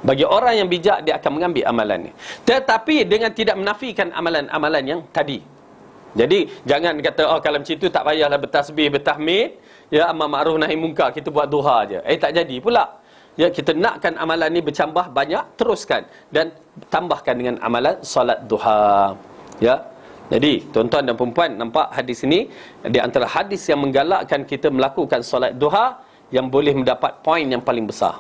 Bagi orang yang bijak, dia akan mengambil amalan ni. Tetapi dengan tidak menafikan amalan-amalan yang tadi. Jadi jangan kata, oh kalau macam itu tak payahlah bertasbih, bertahmid, ya, amar ma'ruf nahi munkar, kita buat duha aje. Tak jadi pula. Ya, kita nakkan amalan ni bercambah banyak, teruskan dan tambahkan dengan amalan solat duha. Ya. Jadi tuan-tuan dan puan-puan, nampak hadis ini di antara hadis yang menggalakkan kita melakukan solat duha yang boleh mendapat poin yang paling besar.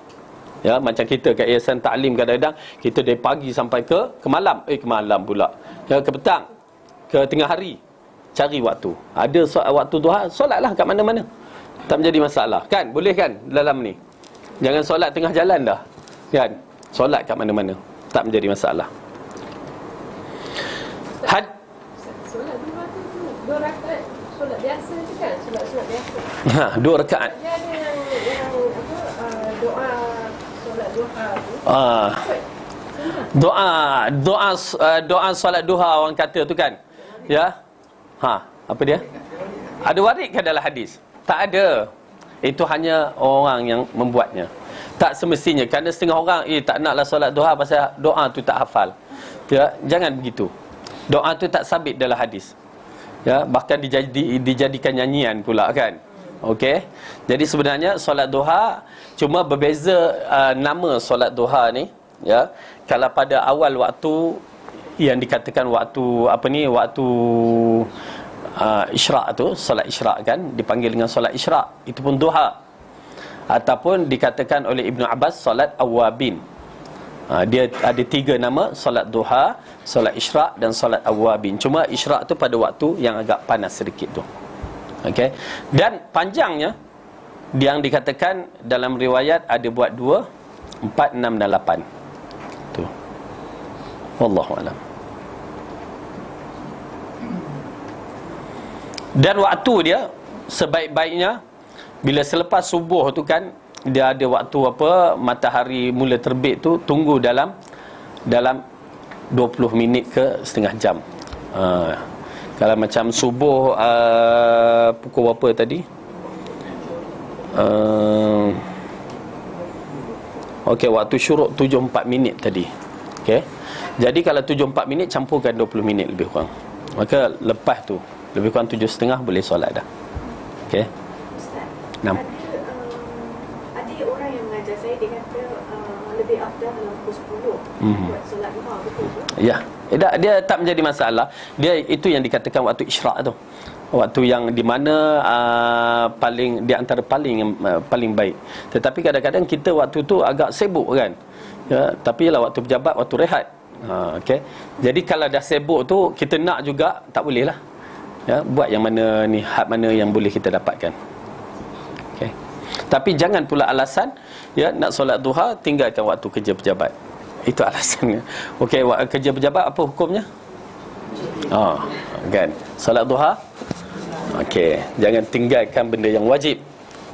Ya, macam kita kat Yayasan Ta'lim kadang-kadang kita dari pagi sampai ke malam. Ke malam pula. Ya, ke petang, ke tengah hari. Cari waktu. Ada waktu duha, solatlah kat mana-mana. Tak menjadi masalah. Kan? Boleh kan dalam ni? Jangan solat tengah jalan dah. Kan? Solat kat mana-mana. Tak menjadi masalah. Solat duha tu 2 rakaat solat biasa tu kan? Solat biasa. 2 rakaat. Dia ada yang doa solat duha tu. Doa solat duha orang kata tu kan. Ya. Apa dia? Ada warid ke dalam hadis? Tak ada. Itu hanya orang yang membuatnya. Tak semestinya. Kerana setengah orang tak naklah solat duha pasal doa tu tak hafal. Ya, jangan begitu. Doa tu tak sabit dalam hadis. Ya, bahkan dijadikan nyanyian pula kan. Okey. Jadi sebenarnya solat duha cuma berbeza nama solat duha ni, ya. Kalau pada awal waktu yang dikatakan waktu waktu isyraq tu, solat isyraq kan, dipanggil dengan solat isyraq, itu pun duha. Ataupun dikatakan oleh Ibnu Abbas solat awabin. Dia ada 3 nama, solat duha, solat isyraq dan solat awabin. Cuma isyraq tu pada waktu yang agak panas sedikit tu. Okey. Dan panjangnya yang dikatakan dalam riwayat ada buat 2, 4, 6 dan 8. Tu. Wallahu a'lam. Dan waktu dia sebaik-baiknya bila selepas subuh tu kan, dia ada waktu matahari mula terbit tu, tunggu dalam 20 minit ke setengah jam. Kalau macam subuh pukul berapa tadi? Okey, waktu syuruk 7:04 minit tadi. Okey. Jadi kalau 7:04 minit campurkan 20 minit lebih kurang. Maka lepas tu lebih kurang 7.30 boleh solat dah. Okey. Ustaz, 6. ada orang yang mengajar saya, dia kata lebih afdal dalam pukul 10 buat solat duha, betul ke? Ya. Dia tak menjadi masalah. Dia itu yang dikatakan waktu isyraq tu. Waktu yang di mana paling di antara paling baik. Tetapi kadang-kadang kita waktu tu agak sibuk kan. Ya, tapi ialah waktu pejabat, waktu rehat. Okey. Jadi kalau dah sibuk tu kita nak juga tak boleh lah. Ya, buat yang mana ni, hak mana yang boleh kita dapatkan. Okey. Tapi jangan pula alasan ya nak solat duha tinggalkan waktu kerja pejabat. Itu alasannya. Okey, kerja pejabat apa hukumnya? Kan. Solat duha. Okey, jangan tinggalkan benda yang wajib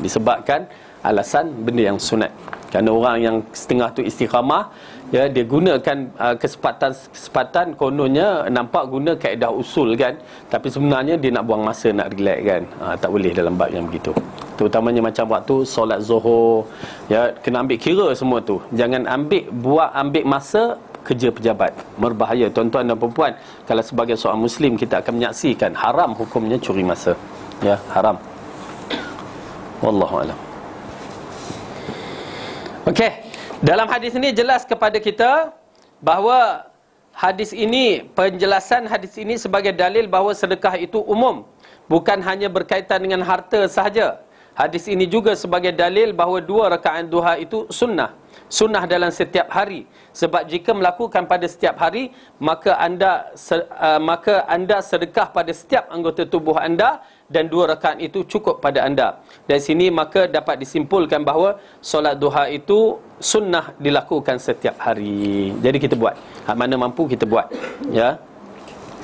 disebabkan alasan benda yang sunat. Kerana orang yang setengah tu istiqamah, ya, dia gunakan kesempatan kononnya nampak guna kaedah usul kan, tapi sebenarnya dia nak buang masa, nak relax kan. Tak boleh dalam bab yang begitu. Terutamanya macam waktu solat zuhur, ya, kena ambil kira semua tu. Jangan ambil masa kerja pejabat. Berbahaya tuan-tuan dan puan-puan. Kalau sebagai seorang muslim kita akan menyaksikan haram hukumnya curi masa. Ya, haram. Wallahu a'lam. Okey, dalam hadis ini jelas kepada kita bahawa penjelasan hadis ini sebagai dalil bahawa sedekah itu umum, bukan hanya berkaitan dengan harta sahaja. Hadis ini juga sebagai dalil bahawa 2 rakaat duha itu sunnah dalam setiap hari. Sebab jika melakukan pada setiap hari, maka anda sedekah pada setiap anggota tubuh anda, dan 2 rakaat itu cukup pada anda. Dari sini maka dapat disimpulkan bahawa solat duha itu sunnah dilakukan setiap hari. Jadi kita buat. Hak mana mampu kita buat. Ya.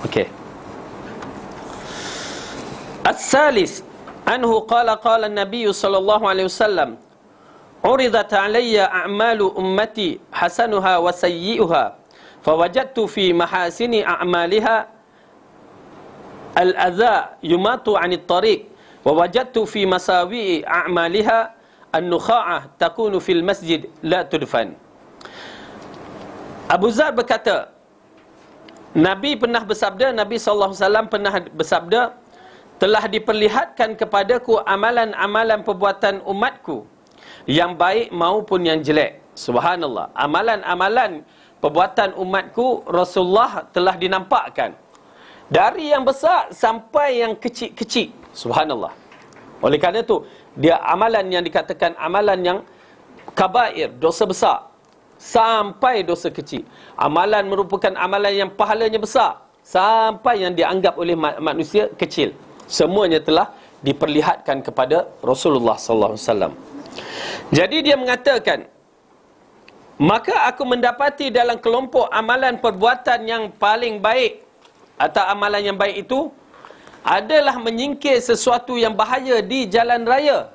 Okey. As-salis anhu qala an-nabiy sallallahu alaihi wasallam, uridat alayya a'malu ummati hasanuha wa sayyi'uha fawajadtu fi mahasini a'maliha al-adha yumatu 'anit tariq wa wajadtu fi masawi'i a'maliha an-nukha'ah takunu fil masjid la tudfan. Abu Zar berkata, Nabi pernah bersabda, Nabi SAW pernah bersabda, telah diperlihatkan kepadaku amalan-amalan perbuatan umatku, yang baik maupun yang jelek. Subhanallah. Amalan-amalan perbuatan umatku Rasulullah telah dinampakkan, dari yang besar sampai yang kecil-kecil. Subhanallah. Oleh kerana itu, dia amalan yang dikatakan amalan yang kabair, dosa besar, sampai dosa kecil. Amalan merupakan amalan yang pahalanya besar, sampai yang dianggap oleh manusia kecil. Semuanya telah diperlihatkan kepada Rasulullah sallallahu alaihi wasallam. Jadi dia mengatakan, maka aku mendapati dalam kelompok amalan perbuatan yang paling baik, atau amalan yang baik itu adalah menyingkir sesuatu yang bahaya di jalan raya.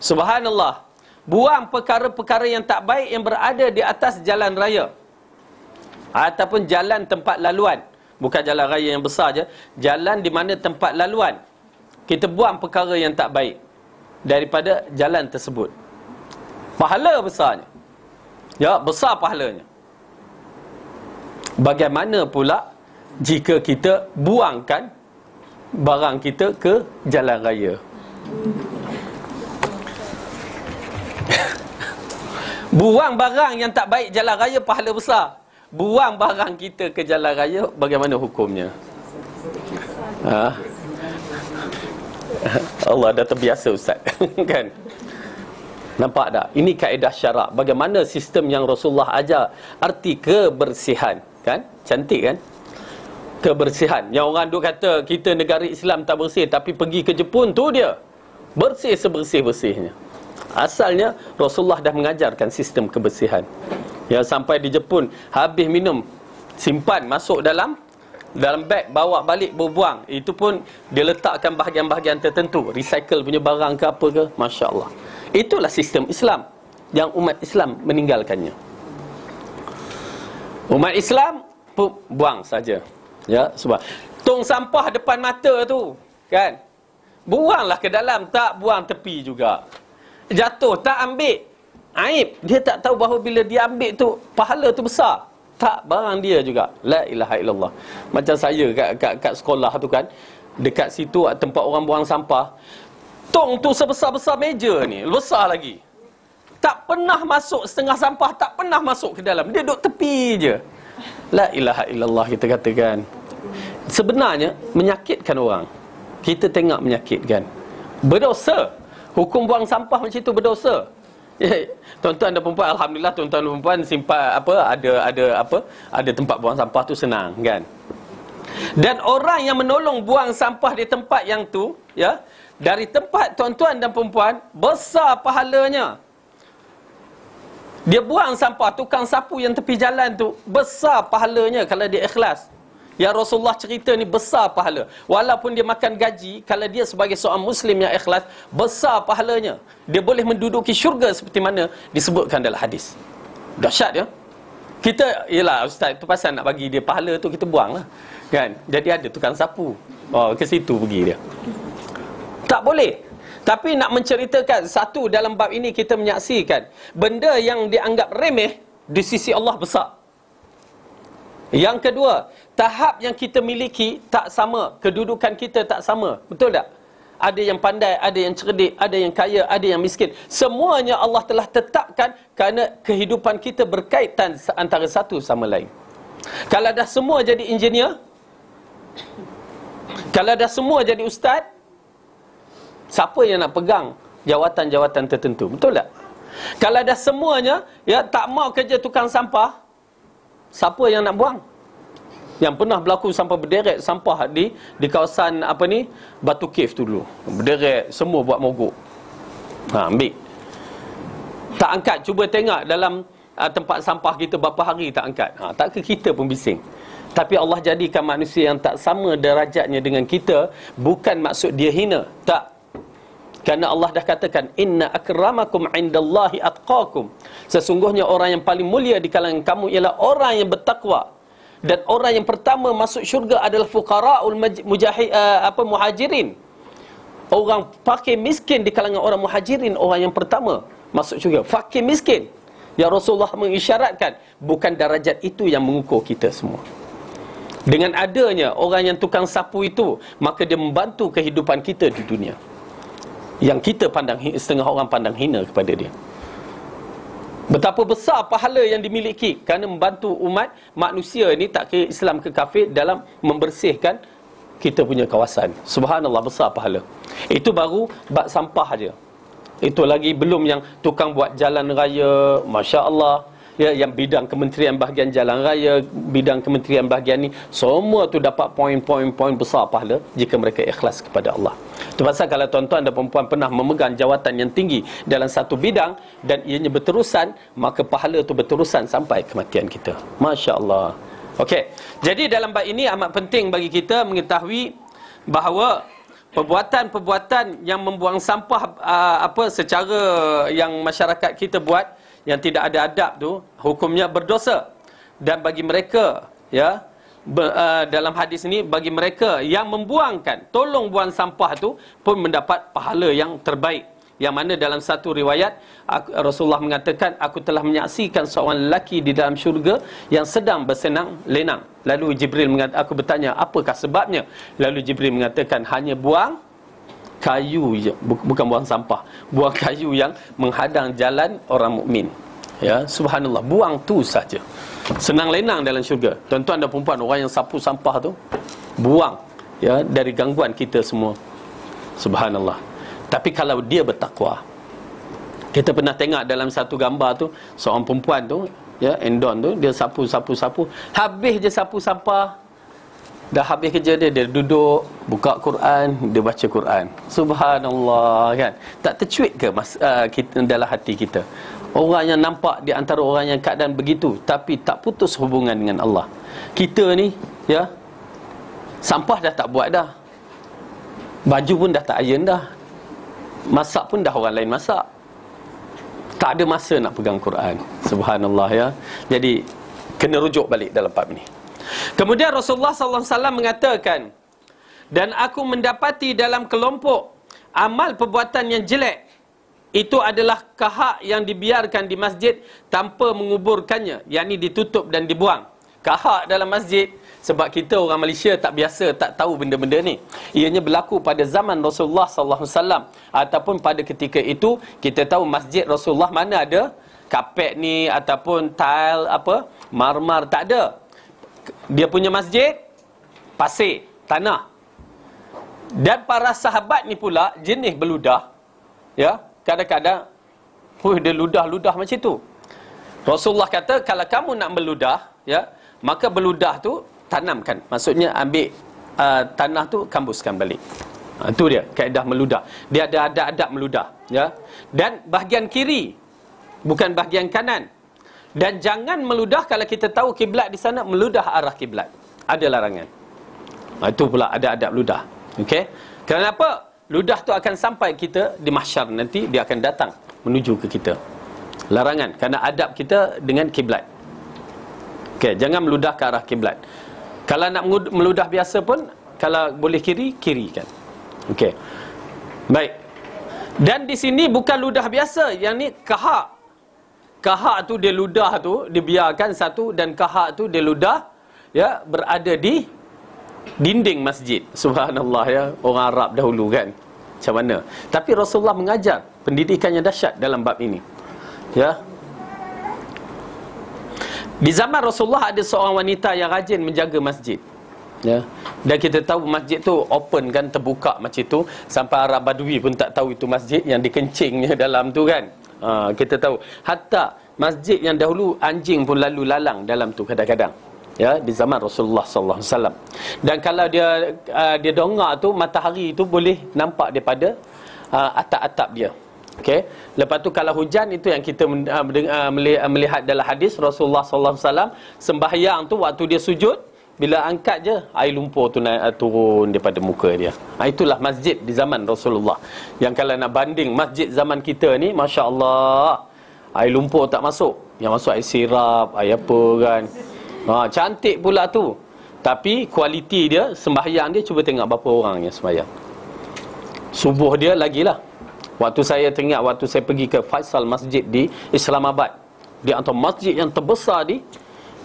Subhanallah. Buang perkara-perkara yang tak baik yang berada di atas jalan raya, ataupun jalan tempat laluan. Bukan jalan raya yang besar je, jalan di mana tempat laluan. Kita buang perkara yang tak baik daripada jalan tersebut. Pahala besarnya. Ya, besar pahalanya. Bagaimana pula jika kita buangkan barang kita ke jalan raya? Buang barang yang tak baik jalan raya, pahala besar. Buang barang kita ke jalan raya, bagaimana hukumnya? Allah dah terbiasa Ustaz. Kan? Nampak tak? Ini kaedah syarak. Bagaimana sistem yang Rasulullah ajar. Arti kebersihan. Kan? Cantik kan? Kebersihan. Yang orang duk kata kita negara Islam tak bersih, tapi pergi ke Jepun tu dia bersih sebersih-bersihnya. Asalnya Rasulullah dah mengajarkan sistem kebersihan. Ya, sampai di Jepun habis minum, simpan masuk dalam beg, bawa balik berbuang. Itu pun dia letakkan bahagian-bahagian tertentu, recycle punya barang ke apa ke. Masya Allah. Itulah sistem Islam yang umat Islam meninggalkannya. Umat Islam buang saja. Ya, sebab tong sampah depan mata tu, kan? Buanglah ke dalam, tak buang tepi juga. Jatuh, tak ambil, aib. Dia tak tahu bahawa bila dia ambil tu, pahala tu besar. Tak, barang dia juga. La ilaha illallah. Macam saya kat sekolah tu kan, dekat situ tempat orang buang sampah, tong tu sebesar-besar meja ni, besar lagi. Tak pernah masuk, setengah sampah tak pernah masuk ke dalam. Dia duduk tepi je. La ilaha illallah, kita katakan. Sebenarnya menyakitkan orang. Kita tengok menyakitkan. Berdosa. Hukum buang sampah macam itu berdosa. Tuan-tuan dan perempuan, alhamdulillah tuan-tuan dan perempuan simpan ada tempat buang sampah tu senang kan. Dan orang yang menolong buang sampah di tempat yang tu, ya, dari tempat tuan-tuan dan perempuan, besar pahalanya. Dia buang sampah, tukang sapu yang tepi jalan tu, besar pahalanya kalau dia ikhlas. Ya, Rasulullah cerita ni besar pahala. Walaupun dia makan gaji, kalau dia sebagai seorang Muslim yang ikhlas, besar pahalanya. Dia boleh menduduki syurga seperti mana disebutkan dalam hadis. Dahsyat ya. Kita, yelah Ustaz, itu pasal nak bagi dia pahala tu, kita buang lah kan. Jadi ada tukang sapu, ke situ pergi dia. Tak boleh. Tapi nak menceritakan satu, dalam bab ini kita menyaksikan benda yang dianggap remeh di sisi Allah besar. Yang kedua, tahap yang kita miliki tak sama, kedudukan kita tak sama. Betul tak? Ada yang pandai, ada yang cerdik, ada yang kaya, ada yang miskin. Semuanya Allah telah tetapkan kerana kehidupan kita berkaitan antara satu sama lain. Kalau dah semua jadi engineer, kalau dah semua jadi ustaz, siapa yang nak pegang jawatan-jawatan tertentu? Betul tak? Kalau dah semuanya ya tak mau kerja tukang sampah, siapa yang nak buang? Yang pernah berlaku sampai berderet sampah di kawasan Batu Cave tu dulu. Berderet, semua buat mogok. Ambil. Tak angkat, cuba tengok dalam tempat sampah kita berapa hari tak angkat. Tak ke kita pun bising. Tapi Allah jadikan manusia yang tak sama derajatnya dengan kita, bukan maksud dia hina. Tak. Kerana Allah dah katakan, inna akramakum indallahi atqakum. Sesungguhnya orang yang paling mulia di kalangan kamu ialah orang yang bertakwa. Dan orang yang pertama masuk syurga adalah fuqara'ul muhajirin. Orang fakir miskin di kalangan orang muhajirin, orang yang pertama masuk syurga. Fakir miskin. Ya Rasulullah mengisyaratkan, bukan darajat itu yang mengukur kita semua. Dengan adanya orang yang tukang sapu itu, maka dia membantu kehidupan kita di dunia, yang kita pandang, setengah orang pandang hina kepada dia. Betapa besar pahala yang dimiliki kerana membantu umat manusia ni, tak kira Islam ke kafir, dalam membersihkan kita punya kawasan. Subhanallah, besar pahala. Itu baru bab sampah aja. Itu lagi belum yang tukang buat jalan raya, Masya Allah, ya, yang bidang kementerian bahagian jalan raya, bidang kementerian bahagian ni, semua tu dapat poin-poin besar pahala jika mereka ikhlas kepada Allah. Itu pasal kalau tuan-tuan dan perempuan pernah memegang jawatan yang tinggi dalam satu bidang dan ianya berterusan, maka pahala tu berterusan sampai kematian kita. Masya Allah. Okey, jadi dalam bab ini amat penting bagi kita mengetahui bahawa perbuatan-perbuatan yang membuang sampah secara yang masyarakat kita buat yang tidak ada adab tu, hukumnya berdosa. Dan bagi mereka, ya, dalam hadis ini, bagi mereka yang membuangkan, tolong buang sampah tu pun mendapat pahala yang terbaik. Yang mana dalam satu riwayat Rasulullah mengatakan, aku telah menyaksikan seorang lelaki di dalam syurga yang sedang bersenang lenang. Lalu Jibril mengatakan, aku bertanya, apakah sebabnya? Lalu Jibril mengatakan, hanya buang kayu je, bukan buang sampah, buang kayu yang menghadang jalan orang mukmin. Ya, subhanallah, buang tu saja, senang lenang dalam syurga. Tuan-tuan dan perempuan, orang yang sapu sampah tu buang, ya, dari gangguan kita semua. Subhanallah. Tapi kalau dia bertakwa, kita pernah tengok dalam satu gambar tu, seorang perempuan tu, ya, Endon tu, dia sapu, habis je sapu sampah, dah habis kerja dia, dia duduk, buka Quran, dia baca Quran. Subhanallah, kan? Tak tercuit ke dalam hati kita? Orang yang nampak di antara orang yang keadaan begitu, tapi tak putus hubungan dengan Allah. Kita ni, ya, sampah dah tak buat dah, baju pun dah tak iron dah, masak pun dah orang lain masak, tak ada masa nak pegang Quran. Subhanallah, ya. Jadi kena rujuk balik dalam bab ni. Kemudian Rasulullah SAW mengatakan, dan aku mendapati dalam kelompok amal perbuatan yang jelek itu adalah kahak yang dibiarkan di masjid tanpa menguburkannya, yakni ditutup dan dibuang. Kahak dalam masjid, sebab kita orang Malaysia tak biasa, tak tahu benda-benda ni. Ianya berlaku pada zaman Rasulullah SAW, ataupun pada ketika itu kita tahu masjid Rasulullah mana ada kapet ni ataupun tile marmar, tak ada. Dia punya masjid pasir, tanah. Dan para sahabat ni pula jenis berludah, ya, kadang-kadang dia ludah-ludah macam tu. Rasulullah kata, kalau kamu nak berludah, ya, maka berludah tu tanamkan, maksudnya ambil tanah tu kambuskan balik. Itu dia kaedah meludah. Dia ada adab-adab meludah, ya. Dan bahagian kiri, bukan bahagian kanan. Dan jangan meludah kalau kita tahu kiblat di sana, meludah arah kiblat, ada larangan. Itu pula ada adab ludah. Okey. Kenapa? Ludah tu akan sampai kita di mahsyar nanti, dia akan datang menuju ke kita. Larangan kerana adab kita dengan kiblat. Okey, jangan meludah ke arah kiblat. Kalau nak meludah biasa pun, kalau boleh kiri, kiri kan. Okey. Baik. Dan di sini bukan ludah biasa, yang ni kahak. Kahak tu dia ludah tu dibiarkan satu, dan kahak tu dia ludah, ya, berada di dinding masjid. Subhanallah, ya. Orang Arab dahulu kan, macam mana. Tapi Rasulullah mengajar pendidikan yang dahsyat dalam bab ini, ya. Di zaman Rasulullah ada seorang wanita yang rajin menjaga masjid, ya. Dan kita tahu masjid tu open kan, terbuka macam tu, sampai Arab Badui pun tak tahu itu masjid, yang dikencingnya dalam tu kan. Kita tahu hatta masjid yang dahulu anjing pun lalu lalang dalam tu kadang-kadang, ya, di zaman Rasulullah sallallahu alaihi wasallam. Dan kalau dia dongak tu, matahari tu boleh nampak daripada atap-atap dia. Okey. Lepas tu kalau hujan, itu yang kita melihat dalam hadis Rasulullah sallallahu alaihi wasallam sembahyang tu, waktu dia sujud, bila angkat je air lumpur tu naik turun daripada muka dia. Itulah masjid di zaman Rasulullah. Yang kalau nak banding masjid zaman kita ni, masya-Allah, air lumpur tak masuk, yang masuk air sirap, air apa kan. Cantik pula tu. Tapi kualiti dia, sembahyang dia, cuba tengok berapa orang yang sembahyang. Subuh dia lagilah. Waktu saya teringat, waktu saya pergi ke Faisal Masjid di Islamabad, di antara masjid yang terbesar di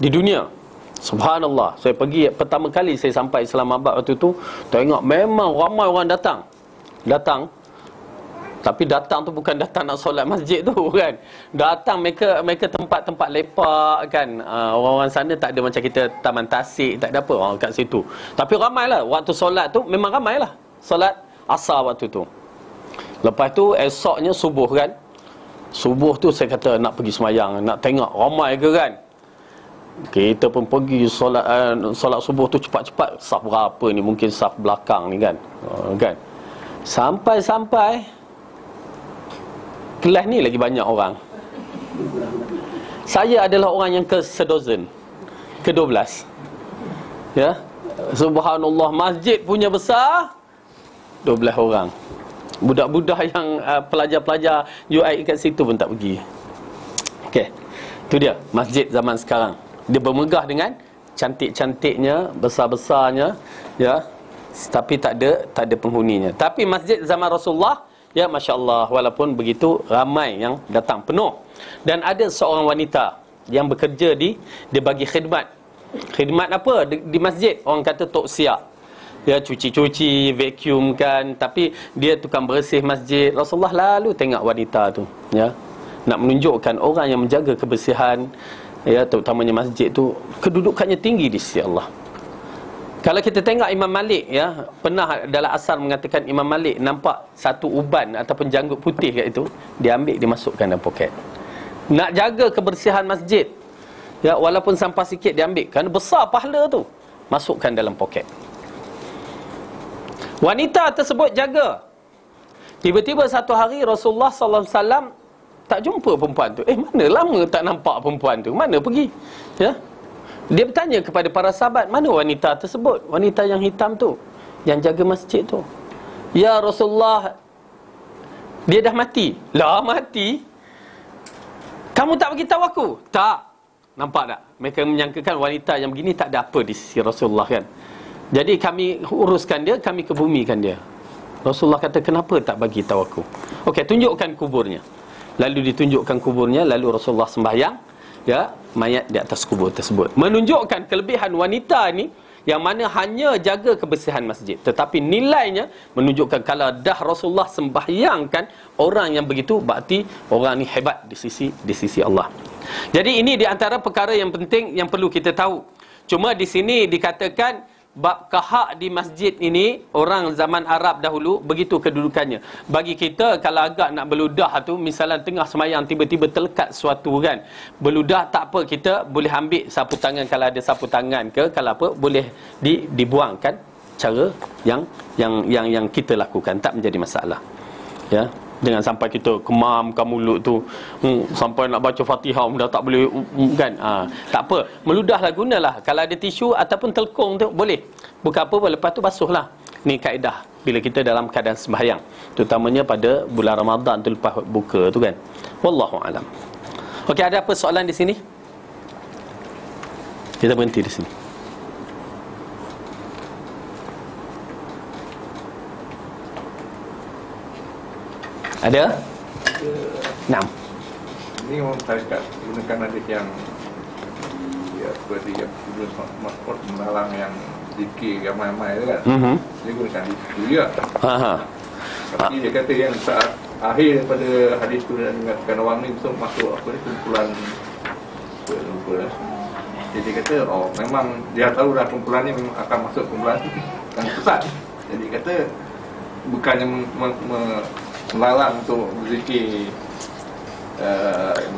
dunia. Subhanallah, saya pergi pertama kali saya sampai Islamabad waktu tu, tengok memang ramai orang datang. Tapi datang tu bukan datang nak solat masjid tu kan. Datang mereka tempat-tempat lepak kan. Orang-orang sana tak ada macam kita Taman Tasik, tak ada apa orang kat situ. Tapi ramailah waktu solat tu, memang ramailah. Solat asar waktu tu. Lepas tu esoknya subuh kan. Subuh tu saya kata nak pergi semayang, nak tengok ramai ke kan. Kita pun pergi solat subuh tu cepat-cepat. Saf berapa ni, mungkin saf belakang ni kan. Kan. Sampai kelas ni lagi banyak orang. Saya adalah orang yang ke-12. Ya. Subhanallah, masjid punya besar, 12 orang. Budak-budak yang pelajar-pelajar UI kat situ pun tak pergi. Okey. Itu dia masjid zaman sekarang. Dia bermegah dengan cantik-cantiknya, besar-besarnya, ya. Tapi tak ada penghuninya. Tapi masjid zaman Rasulullah, ya, masya-Allah, walaupun begitu ramai yang datang, penuh. Dan ada seorang wanita yang bekerja dia bagi khidmat. Khidmat apa? Di masjid. Orang kata tok siap. Ya, cuci-cuci, vacuum kan, tapi dia tukang bersih masjid. Rasulullah lalu tengok wanita tu, ya. Nak menunjukkan orang yang menjaga kebersihan, ya, terutamanya masjid tu, kedudukannya tinggi di sisi Allah. Kalau kita tengok Imam Malik, ya, pernah dalam asar mengatakan Imam Malik nampak satu uban ataupun janggut putih kat itu, dia ambil, dia masukkan dalam poket. Nak jaga kebersihan masjid, ya, walaupun sampah sikit dia ambil, kerana besar pahala tu, masukkan dalam poket. Wanita tersebut jaga. Tiba-tiba satu hari Rasulullah sallallahu alaihi wasallam tak jumpa perempuan tu. Mana lama tak nampak perempuan tu, mana pergi? Ya. Dia bertanya kepada para sahabat, mana wanita tersebut, wanita yang hitam tu, yang jaga masjid tu? Ya Rasulullah, dia dah mati. Lah, mati? Kamu tak bagi tahu aku? Tak. Nampak tak? Mereka menyangkakan wanita yang begini tak ada apa di sisi Rasulullah kan. Jadi kami uruskan dia, kami kebumikan dia. Rasulullah kata, kenapa tak bagi tahu aku? Okey, tunjukkan kuburnya. Lalu ditunjukkan kuburnya, lalu Rasulullah sembahyang, ya, mayat di atas kubur tersebut. Menunjukkan kelebihan wanita ni, yang mana hanya jaga kebersihan masjid, tetapi nilainya menunjukkan kalau dah Rasulullah sembahyangkan orang yang begitu, berarti orang ni hebat di sisi Allah. Jadi ini di antara perkara yang penting yang perlu kita tahu. Cuma di sini dikatakan bab kahak di masjid ini, orang zaman Arab dahulu begitu kedudukannya. Bagi kita kalau agak nak beludah tu, misalnya tengah semayang tiba-tiba terlekat sesuatu kan, beludah tak apa, kita boleh ambil sapu tangan, kalau ada sapu tangan ke, kalau apa boleh dibuangkan. Cara yang kita lakukan, tak menjadi masalah. Ya, jangan sampai kita kemamkan mulut tu, sampai nak baca Fatihah dah tak boleh kan. Tak apa, meludahlah, gunalah. Kalau ada tisu ataupun telkung tu boleh. Bukan apa, lepas tu basuhlah. Ni kaedah bila kita dalam keadaan sembahyang, terutamanya pada bulan Ramadan tu, lepas buka tu kan. Wallahu alam. Okey, ada apa soalan di sini? Kita berhenti di sini. Ada? Naam. Ini orang tarikat gunakan hadis yang seperti yang Mas'ud melarang yang zikir ramai-ramai kan. Dia gunakan hadis itu juga. Tapi dia kata yang saat akhir daripada hadis itu dan mengatakan orang ni masuk apa ni, kumpulan lupa lah. Jadi dia kata memang dia tahu dah kumpulan ni memang akan masuk kumpulan yang sesat. Jadi dia kata bukannya melarang untuk berzikir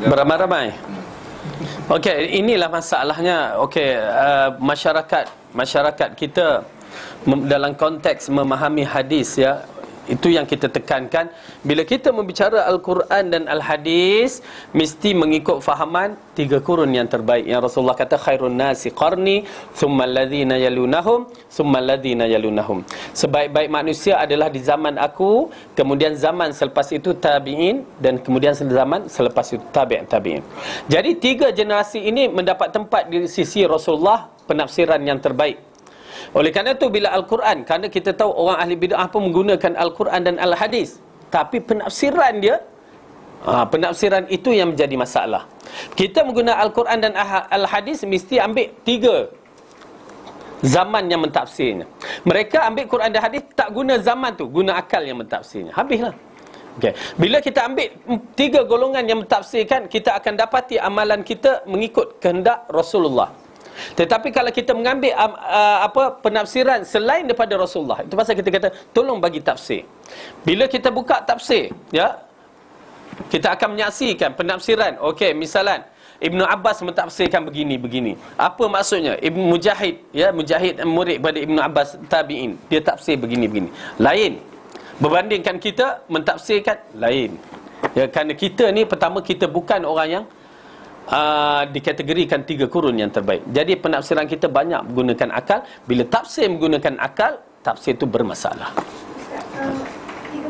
beramai-ramai. Okey, inilah masalahnya. Okey, masyarakat kita dalam konteks memahami hadis, ya, itu yang kita tekankan. Bila kita membicara Al-Quran dan Al-Hadis, mesti mengikut fahaman 3 kurun yang terbaik. Yang Rasulullah kata, khairun nasi qarni, thumma alladhina yalunahum, thumma alladhina yalunahum. Sebaik-baik manusia adalah di zaman aku, kemudian zaman selepas itu tabi'in, dan kemudian zaman selepas itu tabi'in. Jadi 3 generasi ini mendapat tempat di sisi Rasulullah penafsiran yang terbaik. Oleh kerana itu bila Al-Quran, kerana kita tahu orang ahli bid'ah pun menggunakan Al-Quran dan Al-Hadis, tapi penafsiran dia, penafsiran itu yang menjadi masalah. Kita menggunakan Al-Quran dan Al-Hadis mesti ambil 3 zaman yang mentafsirnya. Mereka ambil Quran dan Hadis tak guna zaman tu, guna akal yang mentafsirnya. Habislah. Okay. Bila kita ambil 3 golongan yang mentafsirkan, kita akan dapati amalan kita mengikut kehendak Rasulullah. Tetapi kalau kita mengambil penafsiran selain daripada Rasulullah, itu pasal kita kata tolong bagi tafsir. Bila kita buka tafsir, ya, kita akan menyaksikan penafsiran. Okey, misalan Ibnu Abbas mentafsirkan begini. Apa maksudnya? Ibnu Mujahid, ya, Mujahid murid pada Ibnu Abbas tabi'in, dia tafsir begini. Lain. Berbandingkan kita mentafsirkan lain. Ya, kerana kita ni pertama kita bukan orang yang dikategorikan 3 kurun yang terbaik. Jadi penafsiran kita banyak menggunakan akal. Bila tafsir menggunakan akal, tafsir itu bermasalah. 3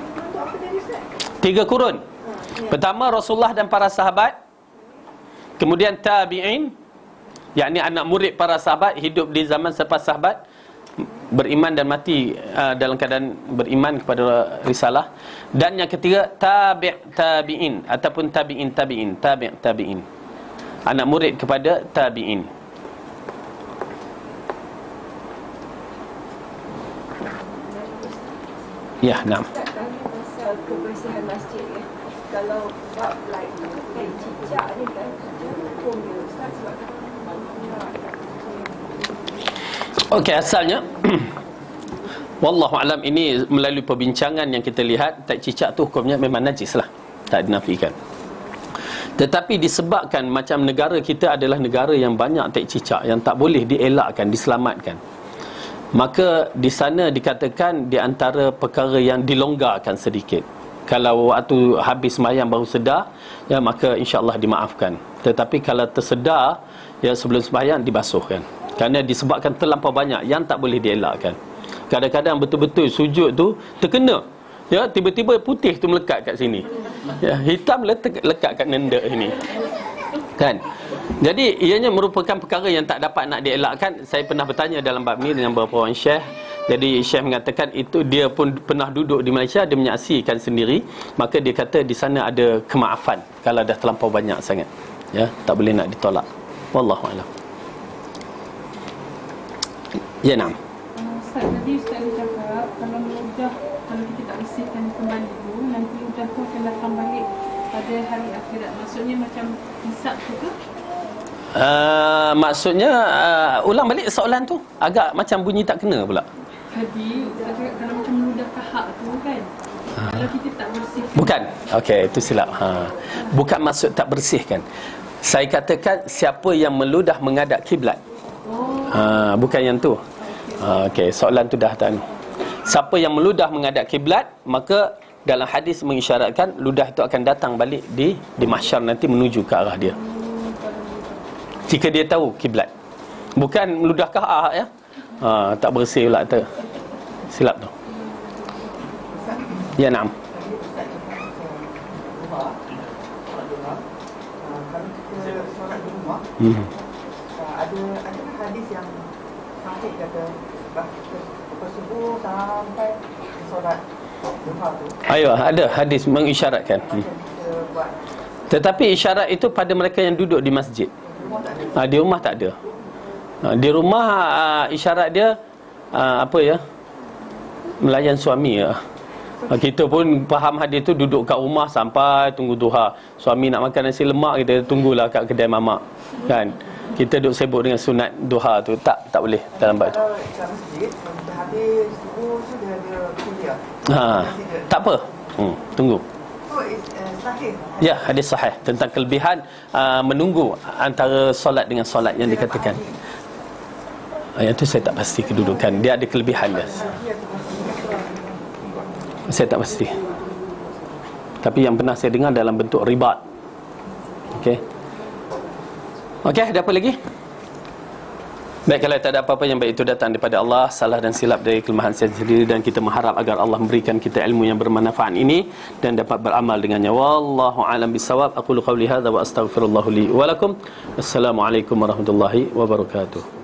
kurun tu apa tadi Ustaz? 3 kurun. Pertama Rasulullah dan para sahabat. Kemudian tabi'in, yakni anak murid para sahabat, hidup di zaman selepas sahabat, beriman dan mati dalam keadaan beriman kepada risalah. Dan yang ketiga tabi'in ataupun tabi'in, anak murid kepada tabi'in. Ya, nah. Pasal kebersihan masjid ya. Kalau bab like cicak ni kan hukum dia Ustaz sebab okey, asalnya wallahu alam, ini melalui perbincangan yang kita lihat, tak cicak tu hukumnya memang najis lah, tak dinafikan. Tetapi disebabkan macam negara kita adalah negara yang banyak tak cicak, yang tak boleh dielakkan, diselamatkan, maka di sana dikatakan di antara perkara yang dilonggarkan sedikit, kalau waktu habis sembahyang baru sedar, ya, maka insya-Allah dimaafkan. Tetapi kalau tersedar, ya, sebelum sembahyang dibasuhkan. Kerana disebabkan terlampau banyak yang tak boleh dielakkan. Kadang-kadang betul-betul sujud tu terkena, ya, tiba-tiba putih tu melekat kat sini, ya, hitam lekat kat nendak ini, kan. Jadi ianya merupakan perkara yang tak dapat nak dielakkan. Saya pernah bertanya dalam bab ni dengan beberapa orang syekh. Jadi syekh mengatakan itu dia pun pernah duduk di Malaysia, dia menyaksikan sendiri, maka dia kata di sana ada kemaafan kalau dah terlampau banyak sangat, ya, tak boleh nak ditolak. Wallahu a'lam. Ya, nam. Ustaz, tadi Ustaz cakap kalau ludah, kalau kita tak bersihkan kembali tu, nanti ludah tu akan datang balik pada hari akhirat. Maksudnya macam hisap tu ke? Maksudnya ulang balik soalan tu, agak macam bunyi tak kena pula. Tadi Ustaz cakap kalau macam ludah kahak tu kan, kalau kita tak bersihkan. Bukan. Okey, itu silap. Bukan maksud tak bersihkan. Saya katakan siapa yang meludah menghadap kiblat. Bukan yang tu. Okey, soalan tu dah tak. Siapa yang meludah menghadap kiblat, maka dalam hadis mengisyaratkan ludah itu akan datang balik di mahsyar nanti menuju ke arah dia. Jika dia tahu kiblat. Bukan meludah kahak, ya. Tak bersih pula tu. Silap tu. Ya, na'am. Ada hadis yang sahih kata subuh sampai solat duha tu. Ayo, ada hadis mengisyaratkan. Tetapi isyarat itu pada mereka yang duduk di masjid. Di rumah tak ada. Di rumah isyarat dia apa ya? Melayan suami ya. Kita pun faham hadis tu, duduk kat rumah sampai tunggu duha. Suami nak makan nasi lemak, kita tunggulah kat kedai mamak. Kan? Kita duduk sibuk dengan sunat duha tu. Tak boleh dalam bab tu. Kat masjid, habis subuh tu dia ada kuliah. Tak apa. Tunggu. So sahih. Ya, hadis sahih tentang kelebihan menunggu antara solat dengan solat yang dikatakan. Yang tu saya tak pasti kedudukan. Dia ada kelebihan dia. Saya tak pasti. Tapi yang pernah saya dengar dalam bentuk ribat. Okey. Okey, ada apa lagi? Baik, kalau tak ada apa-apa yang baik itu datang daripada Allah, salah dan silap dari kelemahan saya sendiri, dan kita mengharap agar Allah memberikan kita ilmu yang bermanfaat ini dan dapat beramal dengannya. Wallahu a'lam bissawab. Aqulu qawli hadza wa astaghfirullah li wa lakum. Assalamualaikum warahmatullahi wabarakatuh.